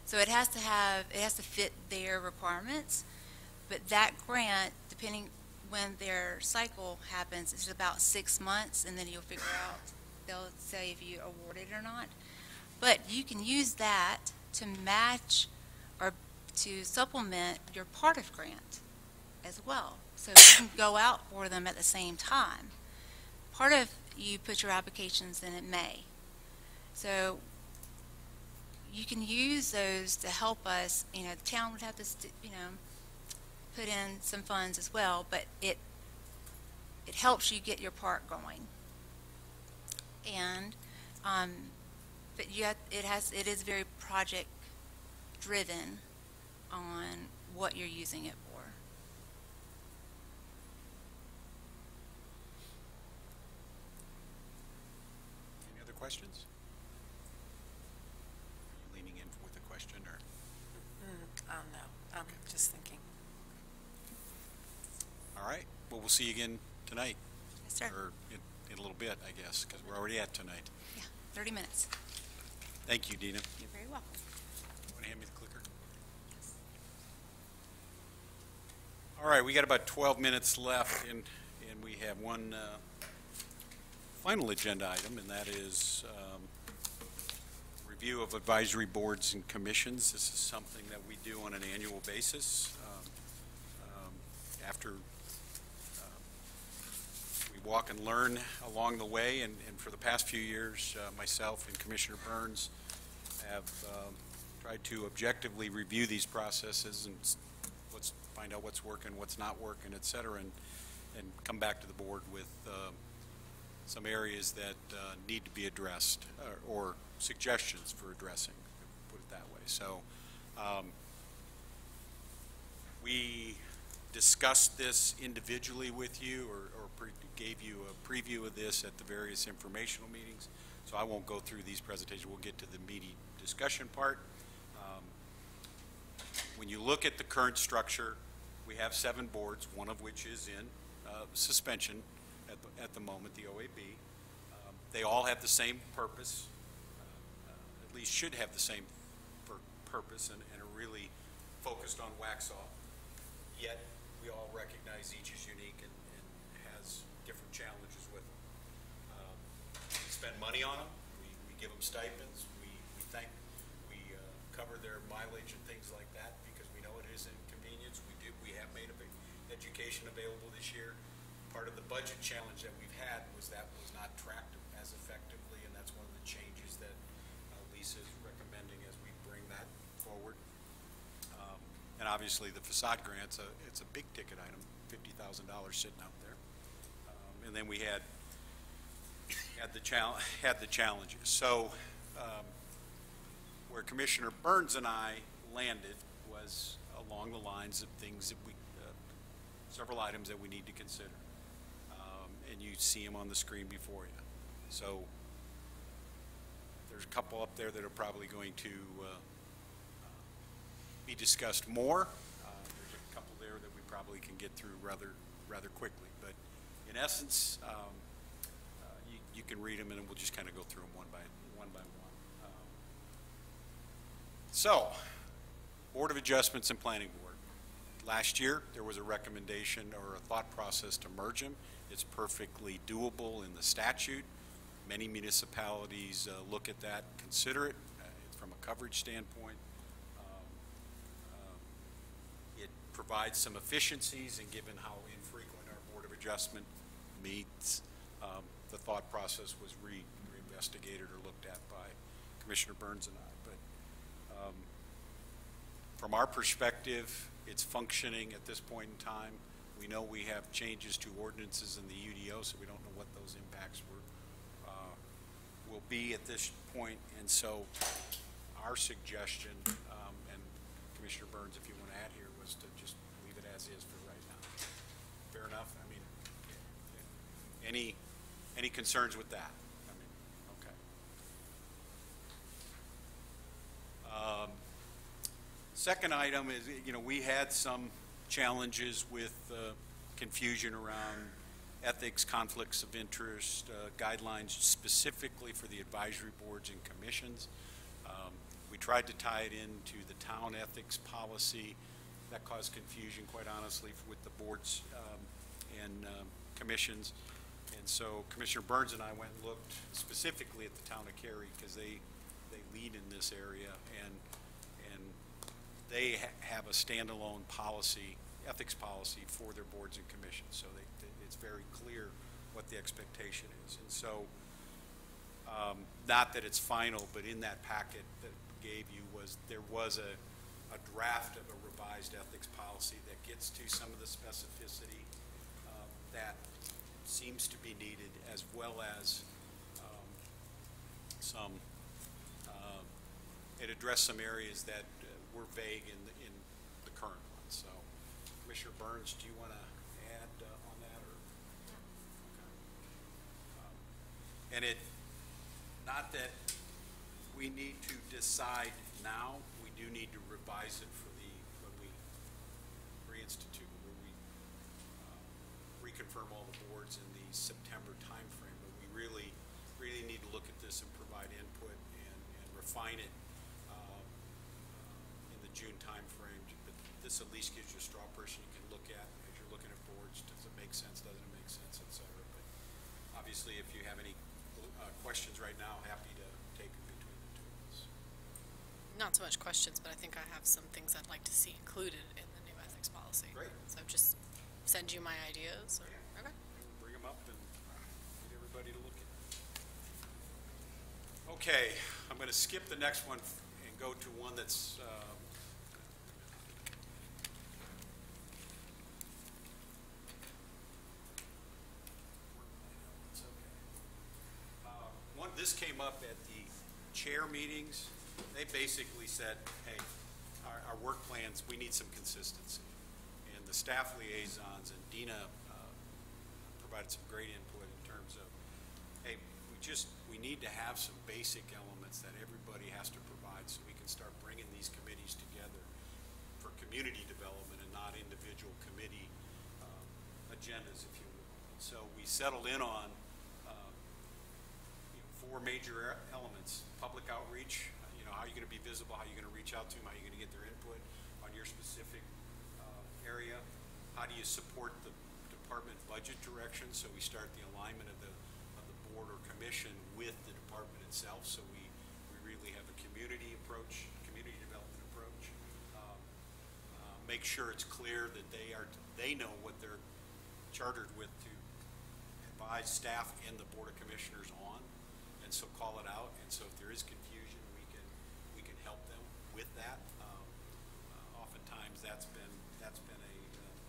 So it has to fit their requirements. But that grant, depending when their cycle happens, it's about 6 months, and then you'll figure out, they'll say if you award it or not. But you can use that to match or to supplement your part of grant as well. So you can go out for them at the same time. Part of you put your applications in in May. So you can use those to help us. You know, the town would have to, put in some funds as well, but it helps you get your park going. And but it is very project driven on what you're using it for. Any other questions? Are you leaning in with a question, or? I don't know. I'm just thinking. All right. Well, we'll see you again tonight. Yes, sir. Or in a little bit, I guess, because we're already at tonight. Yeah, 30 minutes. Thank you, Dina. You're very welcome. Want to hand me the clicker? All right, we got about 12 minutes left, and we have one final agenda item, and that is review of advisory boards and commissions. This is something that we do on an annual basis. After we walk and learn along the way, and for the past few years, myself and Commissioner Burns have tried to objectively review these processes and find out what's working, what's not working, et cetera, and come back to the board with some areas that need to be addressed, or suggestions for addressing, put it that way. So we discussed this individually with you, or gave you a preview of this at the various informational meetings. So I won't go through these presentations. We'll get to the meaty discussion part. When you look at the current structure, we have 7 boards, one of which is in suspension at the moment, the OAB. They all have the same purpose, at least should have the same purpose, and are really focused on Waxhaw. Yet we all recognize each is unique and has different challenges with them. We spend money on them. We give them stipends. We cover their mileage and things like that because we know it is inconvenience. We have made education available this year. Part of the budget challenge that we've had was not tracked as effectively, and that's one of the changes that Lisa is recommending as we bring that obviously the facade grants, it's a big ticket item, $50,000 sitting out there. And then we had the challenges. So where Commissioner Burns and I landed was along the lines of things that several items that we need to consider. And you see them on the screen before you. So there's a couple up there that are probably going to be discussed more. There's a couple there that we probably can get through rather quickly. But in essence, you can read them, and we'll just kind of go through them one by one. So, Board of Adjustments and Planning Board. Last year, there was a recommendation or a thought process to merge them. It's perfectly doable in the statute. Many municipalities look at that, consider it from a coverage standpoint. It provides some efficiencies, and given how infrequent our Board of Adjustment meets, the thought process was reinvestigated or looked at by Commissioner Burns and I. But from our perspective, it's functioning at this point in time. We know we have changes to ordinances in the UDO, so we don't know what those impacts will be at this point. And so our suggestion, and Commissioner Burns, if you want to add here, was to just leave it as is for right now. Fair enough? I mean, any concerns with that? I mean, okay. Second item is, we had some challenges with confusion around ethics, conflicts of interest, guidelines specifically for the advisory boards and commissions. We tried to tie it into the town ethics policy. That caused confusion, quite honestly, with the boards and commissions. And so Commissioner Burns and I went and looked specifically at the town of Cary, because they lead in this area, and they have a standalone policy, ethics policy for their boards and commissions. So it's very clear what the expectation is. And so, not that it's final, but in that packet that we gave you there was a draft of a revised ethics policy that gets to some of the specificity that seems to be needed, as well as it addressed some areas that were vague in the current one. So, Commissioner Burns, do you want to add on that? Or? Okay. And not that we need to decide now, we do need to revise it for when we reinstitute, when we reconfirm all the boards in the September timeframe. But we really need to look at this and provide input and refine it in the June timeframe. But this at least gives you a straw person you can look at as you're looking at boards. Does it make sense? Doesn't it make sense? Et cetera. But obviously, if you have any questions right now, happy to take them between the two of us. Not so much questions, but I think I have some things I'd like to see included in the new ethics policy. Great. So just send you my ideas. Or, yeah. Okay. Bring them up and get everybody to look at it. Okay, I'm going to skip the next one and go to one that's this came up at the chair meetings. They basically said, hey, our work plans, we need some consistency. And the staff liaisons and Dina provided some great input in terms of, hey, we need to have some basic elements that everybody has to provide, so we can start bringing these committees together for community development and not individual committee agendas, if you will. So we settled in on 4 major elements: public outreach, how are you going to be visible, how are you going to reach out to them, how are you going to get their input on your specific area, how do you support the department budget direction, so we start the alignment of the board or commission with the department itself, so we really have a community approach, community development approach. Make sure it's clear that they know what they're chartered with to advise staff and the board of commissioners on. And so call it out, and so if there is confusion, we can help them with that. oftentimes that's been a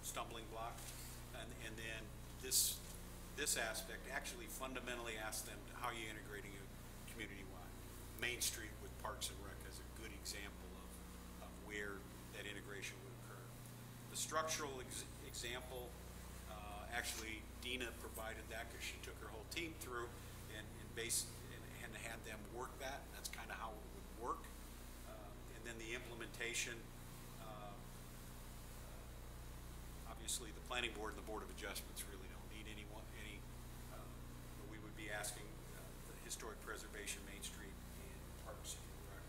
stumbling block. And then this aspect actually fundamentally asks them how are you integrating it community-wide. Main Street with Parks and Rec is a good example of where that integration would occur. The structural example, actually Dina provided that because she took her whole team through and had them work that. That's kind of how it would work. And then the implementation, obviously the Planning Board and the Board of Adjustments really don't need but we would be asking the Historic Preservation, Main Street, and Parks and Rec.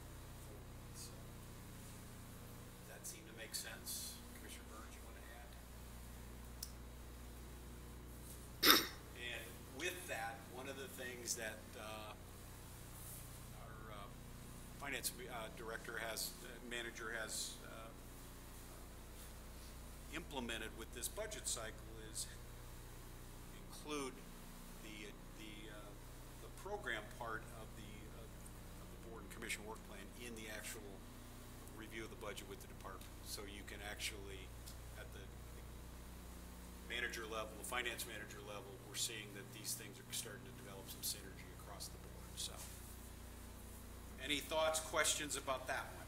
So, does that seem to make sense? Commissioner Burns, you want to add? And with that, one of the things that our finance manager has implemented with this budget cycle is include the program part of the board and commission work plan in the actual review of the budget with the department. So you can actually, at the manager level, the finance manager level, we're seeing that these things are starting to develop some synergy across the board. So, any thoughts, questions about that one?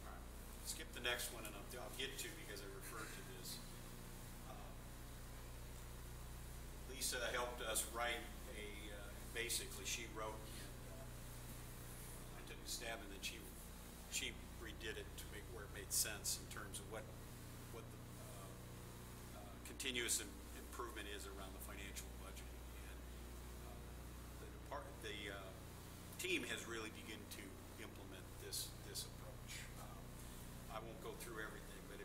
All right. Skip the next one, and I'll get to because I referred to this. Lisa helped us write basically she wrote, and I took a stab, and then she redid it to make where it made sense in terms of what the continuous improvement is around the financial budget. And the team has really begun to implement this approach. I won't go through everything, but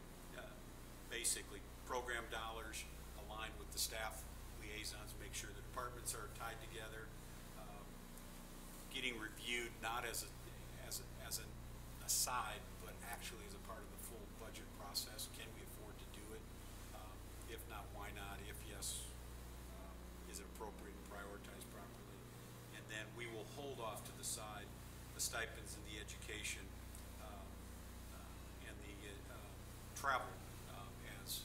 basically program dollars aligned with the staff liaisons, make sure the departments are tied together, getting reviewed not as an aside, but actually as a part of the full budget process. Can we afford to do it? If not, why not? If yes, is it appropriate and prioritized properly? And then we will hold off to the side the stipends and the education and the travel as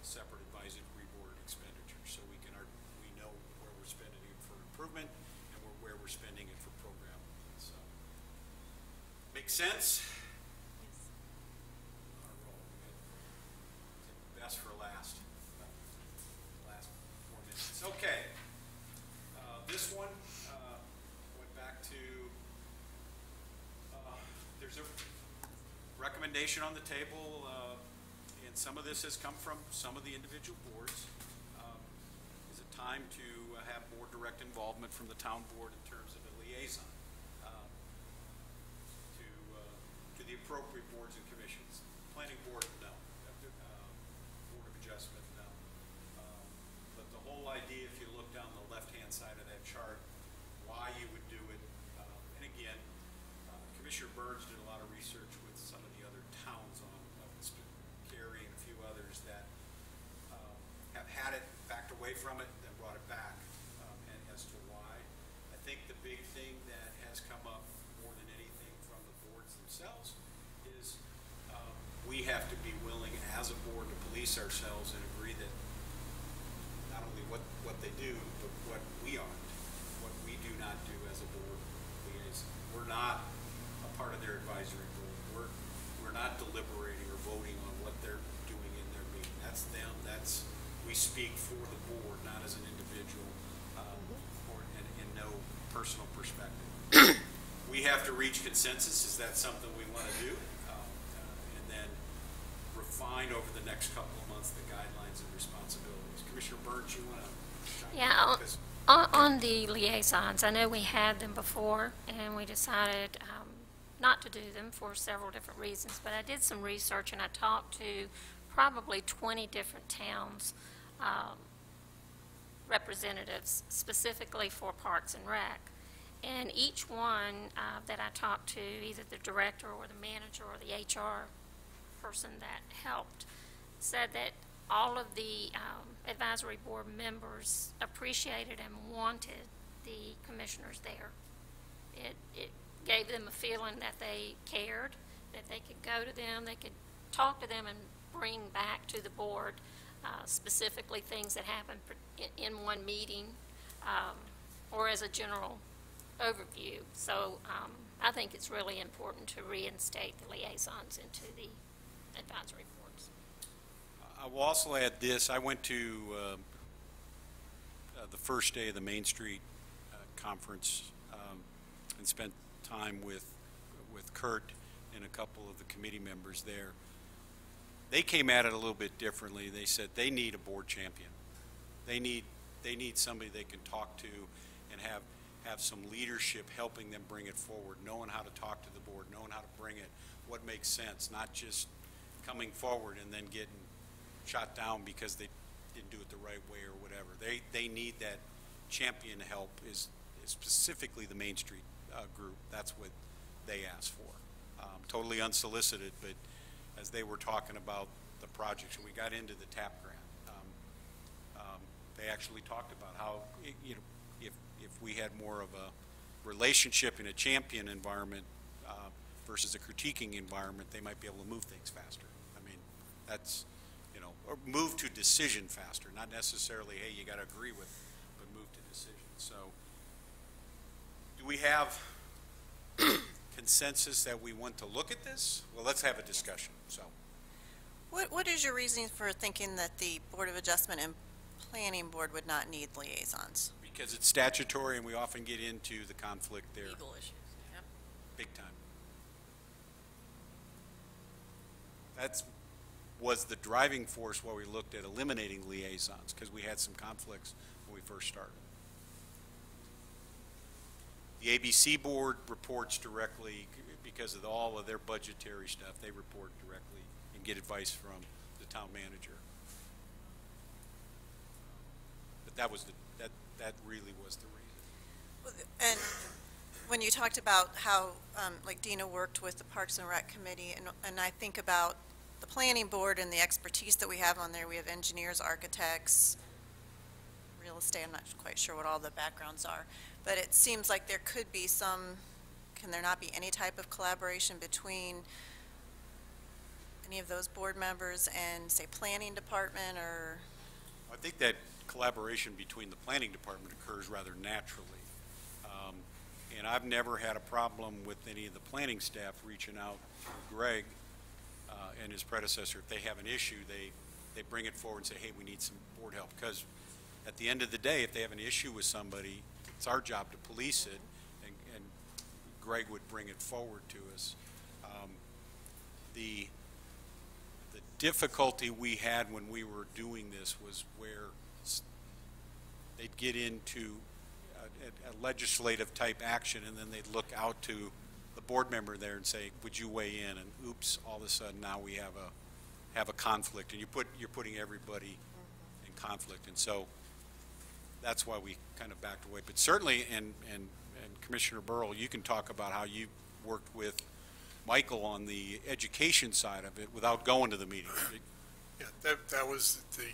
separate advisory board expenditures, so we know where we're spending it for improvement and where we're spending it for program. So, make sense? Yes. Our roll. Best for last. Last 4 minutes. Okay. This one went back to. There's a recommendation on the table, and some of this has come from some of the individual boards. Is it time to have more direct involvement from the town board in terms of a liaison to the appropriate boards and commissions? Planning board, no. Board of Adjustment, no. But the whole idea, if you look down the left-hand side of that chart, why you would do it, and again, Commissioner Burns did a lot of research with some of the other towns on Cary and a few others that have had it, backed away from it, then brought it back, and as to why. I think the big thing that has come up more than anything from the boards themselves is we have to be willing as a board to police ourselves and agree that not only what they do, but what we aren't, what we do not do as a board liaison. We're not a part of their advisory board. We're not deliberating or voting on what they're doing in their meeting. That's them. We speak for the board, not as an individual, or in no personal perspective. We have to reach consensus. Is that something we want to do? And then refine over the next couple of months the guidelines and responsibilities. Commissioner Burns, you want to? Yeah, on the liaisons, I know we had them before, and we decided not to do them for several different reasons, but I did some research, and I talked to probably 20 different towns representatives specifically for Parks and Rec. And each one that I talked to, either the director or the manager or the HR person that helped, said that all of the advisory board members appreciated and wanted the commissioners there. It gave them a feeling that they cared, that they could go to them, they could talk to them and bring back to the board specifically things that happened in one meeting or as a general overview. So I think it's really important to reinstate the liaisons into the advisory boards. I will also add this. I went to the first day of the Main Street conference and spent time with Kurt and a couple of the committee members there. They came at it a little bit differently. They said they need a board champion. They need somebody they can talk to and have some leadership helping them bring it forward, knowing how to talk to the board, knowing how to bring it, what makes sense, not just coming forward and then getting shot down because they didn't do it the right way or whatever. They need that champion help, is specifically the Main Street group. That's what they asked for. Totally unsolicited, but as they were talking about the projects, and we got into the TAP grant, they actually talked about how, you know, if we had more of a relationship in a champion environment versus a critiquing environment, they might be able to move things faster. I mean, that's, you know, or move to decision faster, not necessarily, hey, you got to agree with, but move to decision. So, do we have consensus that we want to look at this? Well, let's have a discussion. So, What is your reasoning for thinking that the Board of Adjustment and Planning Board would not need liaisons? because it's statutory and we often get into the conflict there. Legal issues, yep. Big time. That's was the driving force while we looked at eliminating liaisons, because we had some conflicts when we first started. The ABC board reports directly, because of all of their budgetary stuff, they report directly and get advice from the town manager. But that was that really was the reason. And when you talked about how, like Dina worked with the Parks and Rec Committee, and I think about the planning board and the expertise that we have on there. We have engineers, architects, real estate. I'm not quite sure what all the backgrounds are, but it seems like there could be some, can there not be any type of collaboration between any of those board members and, say, planning department, or? I think that collaboration between the planning department occurs rather naturally. And I've never had a problem with any of the planning staff reaching out to Greg and his predecessor. If they have an issue, they bring it forward and say, hey, we need some board help. Because at the end of the day, if they have an issue with somebody, it's our job to police it, and Greg would bring it forward to us. The difficulty we had when we were doing this was where they'd get into a legislative type action, and then they'd look out to the board member there and say, would you weigh in? And oops, all of a sudden now we have a conflict, and you're putting everybody in conflict. And so that's why we kind of backed away. But certainly, and Commissioner Burrell, you can talk about how you worked with Michael on the education side of it without going to the meeting. Yeah, that was the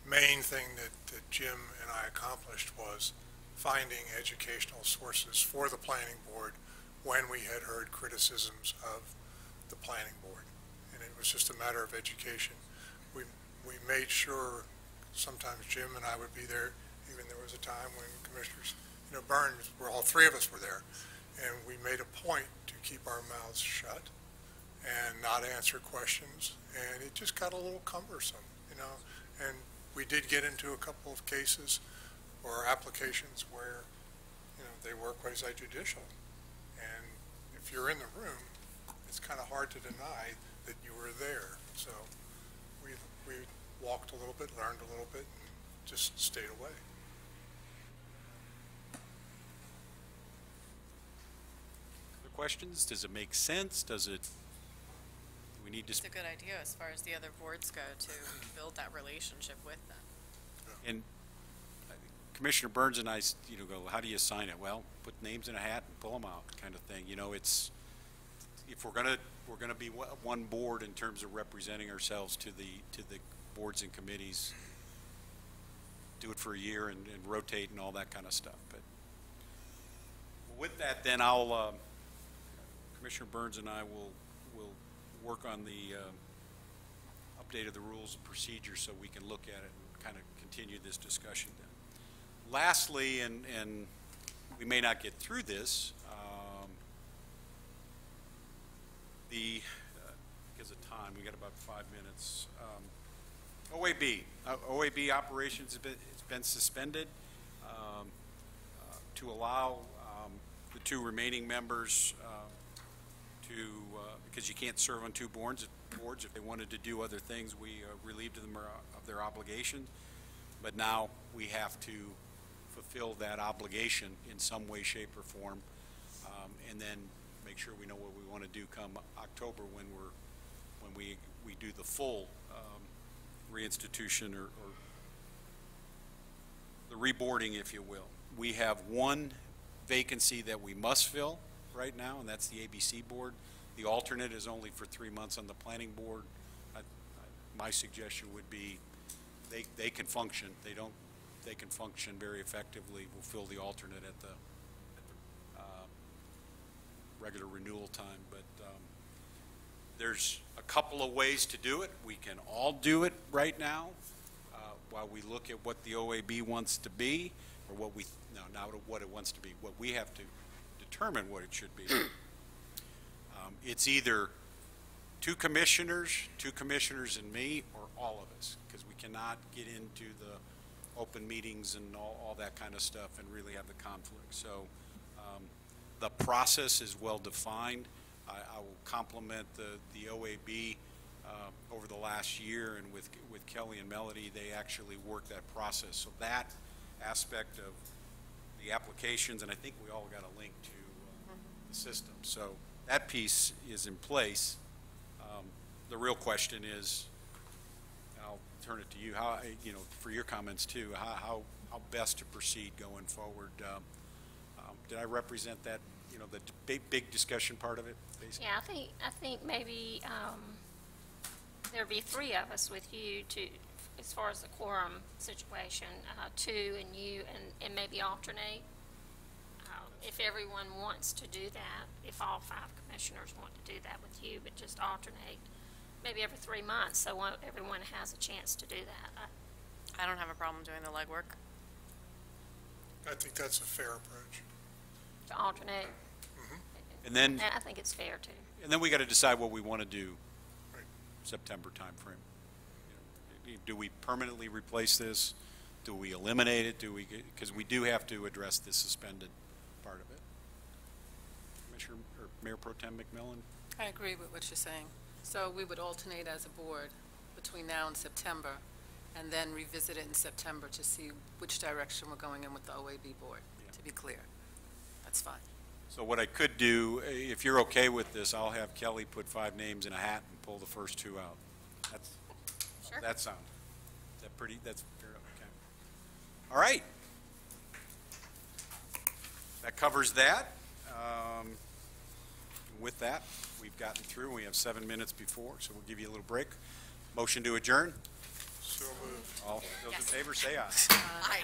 main thing that Jim and I accomplished, was finding educational sources for the planning board when we had heard criticisms of the planning board. And it was just a matter of education. We made sure, sometimes Jim and I would be there, even there was a time when Commissioners, Burns, all three of us were there. And we made a point to keep our mouths shut and not answer questions. And it just got a little cumbersome, and we did get into a couple of cases or applications where, they were quasi-judicial. And if you're in the room, it's kind of hard to deny that you were there. So we walked a little bit, learned a little bit, and just stayed away. Other questions? Does it make sense? Do we need to? It's a good idea as far as the other boards go, to build that relationship with them. And Commissioner Burns and I, go, how do you sign it? Well, put names in a hat and pull them out, kind of thing. It's, if we're gonna be one board in terms of representing ourselves to the boards and committees, do it for a year and rotate and all that kind of stuff. But With that, then I'll, Commissioner Burns and I will work on the update of the rules and procedures so we can look at it and kind of continue this discussion then. Lastly, and we may not get through this, because of time, we got about 5 minutes. OAB operations have been suspended to allow the two remaining members because you can't serve on two boards. If they wanted to do other things, we relieved them of their obligation. But now we have to fulfill that obligation in some way, shape, or form, and then make sure we know what we want to do come October when we do the full reinstitution or the reboarding, if you will. We have one vacancy that we must fill right now, and that's the ABC board. The alternate is only for 3 months on the planning board. My suggestion would be they can function. They can function very effectively. We'll fill the alternate at the regular renewal time, but there's a couple of ways to do it. We can all do it right now while we look at what the OAB wants to be, or not what it wants to be, what we have to determine what it should be. It's either two commissioners and me, or all of us, because we cannot get into the open meetings and all that kind of stuff and really have the conflict. So the process is well defined. I will compliment the OAB over the last year, and with Kelly and Melody, they actually worked that process. So that aspect of the applications, and I think we all got a link to the system. So that piece is in place. The real question is, I'll turn it to you, how, for your comments too, how best to proceed going forward. Did I represent that, the big discussion part of it, basically? Yeah, I think maybe there'd be 3 of us with you as far as the quorum situation, 2 and you, and maybe alternate. If everyone wants to do that, if all 5 commissioners want to do that with you, but just alternate, maybe every 3 months, so everyone has a chance to do that. I don't have a problem doing the legwork. I think that's a fair approach. To alternate. And then, I think it's fair too. and then we got to decide what we want to do. Right. September timeframe. Do we permanently replace this? Do we eliminate it? Because we do have to address the suspended part of it. Commissioner or Mayor Pro Tem McMillan? I agree with what you're saying. So we would alternate as a board between now and September, and then revisit it in September to see which direction we're going in with the OAB board, to be clear. That's fine. So what I could do, if you're okay with this, I'll have Kelly put 5 names in a hat and pull the first 2 out. Sure. That sound. Is that pretty? That's fair. Okay. All right. That covers that. With that, we've gotten through. We have 7 minutes before, so we'll give you a little break. Motion to adjourn. So moved. All those in favor, say aye. Aye.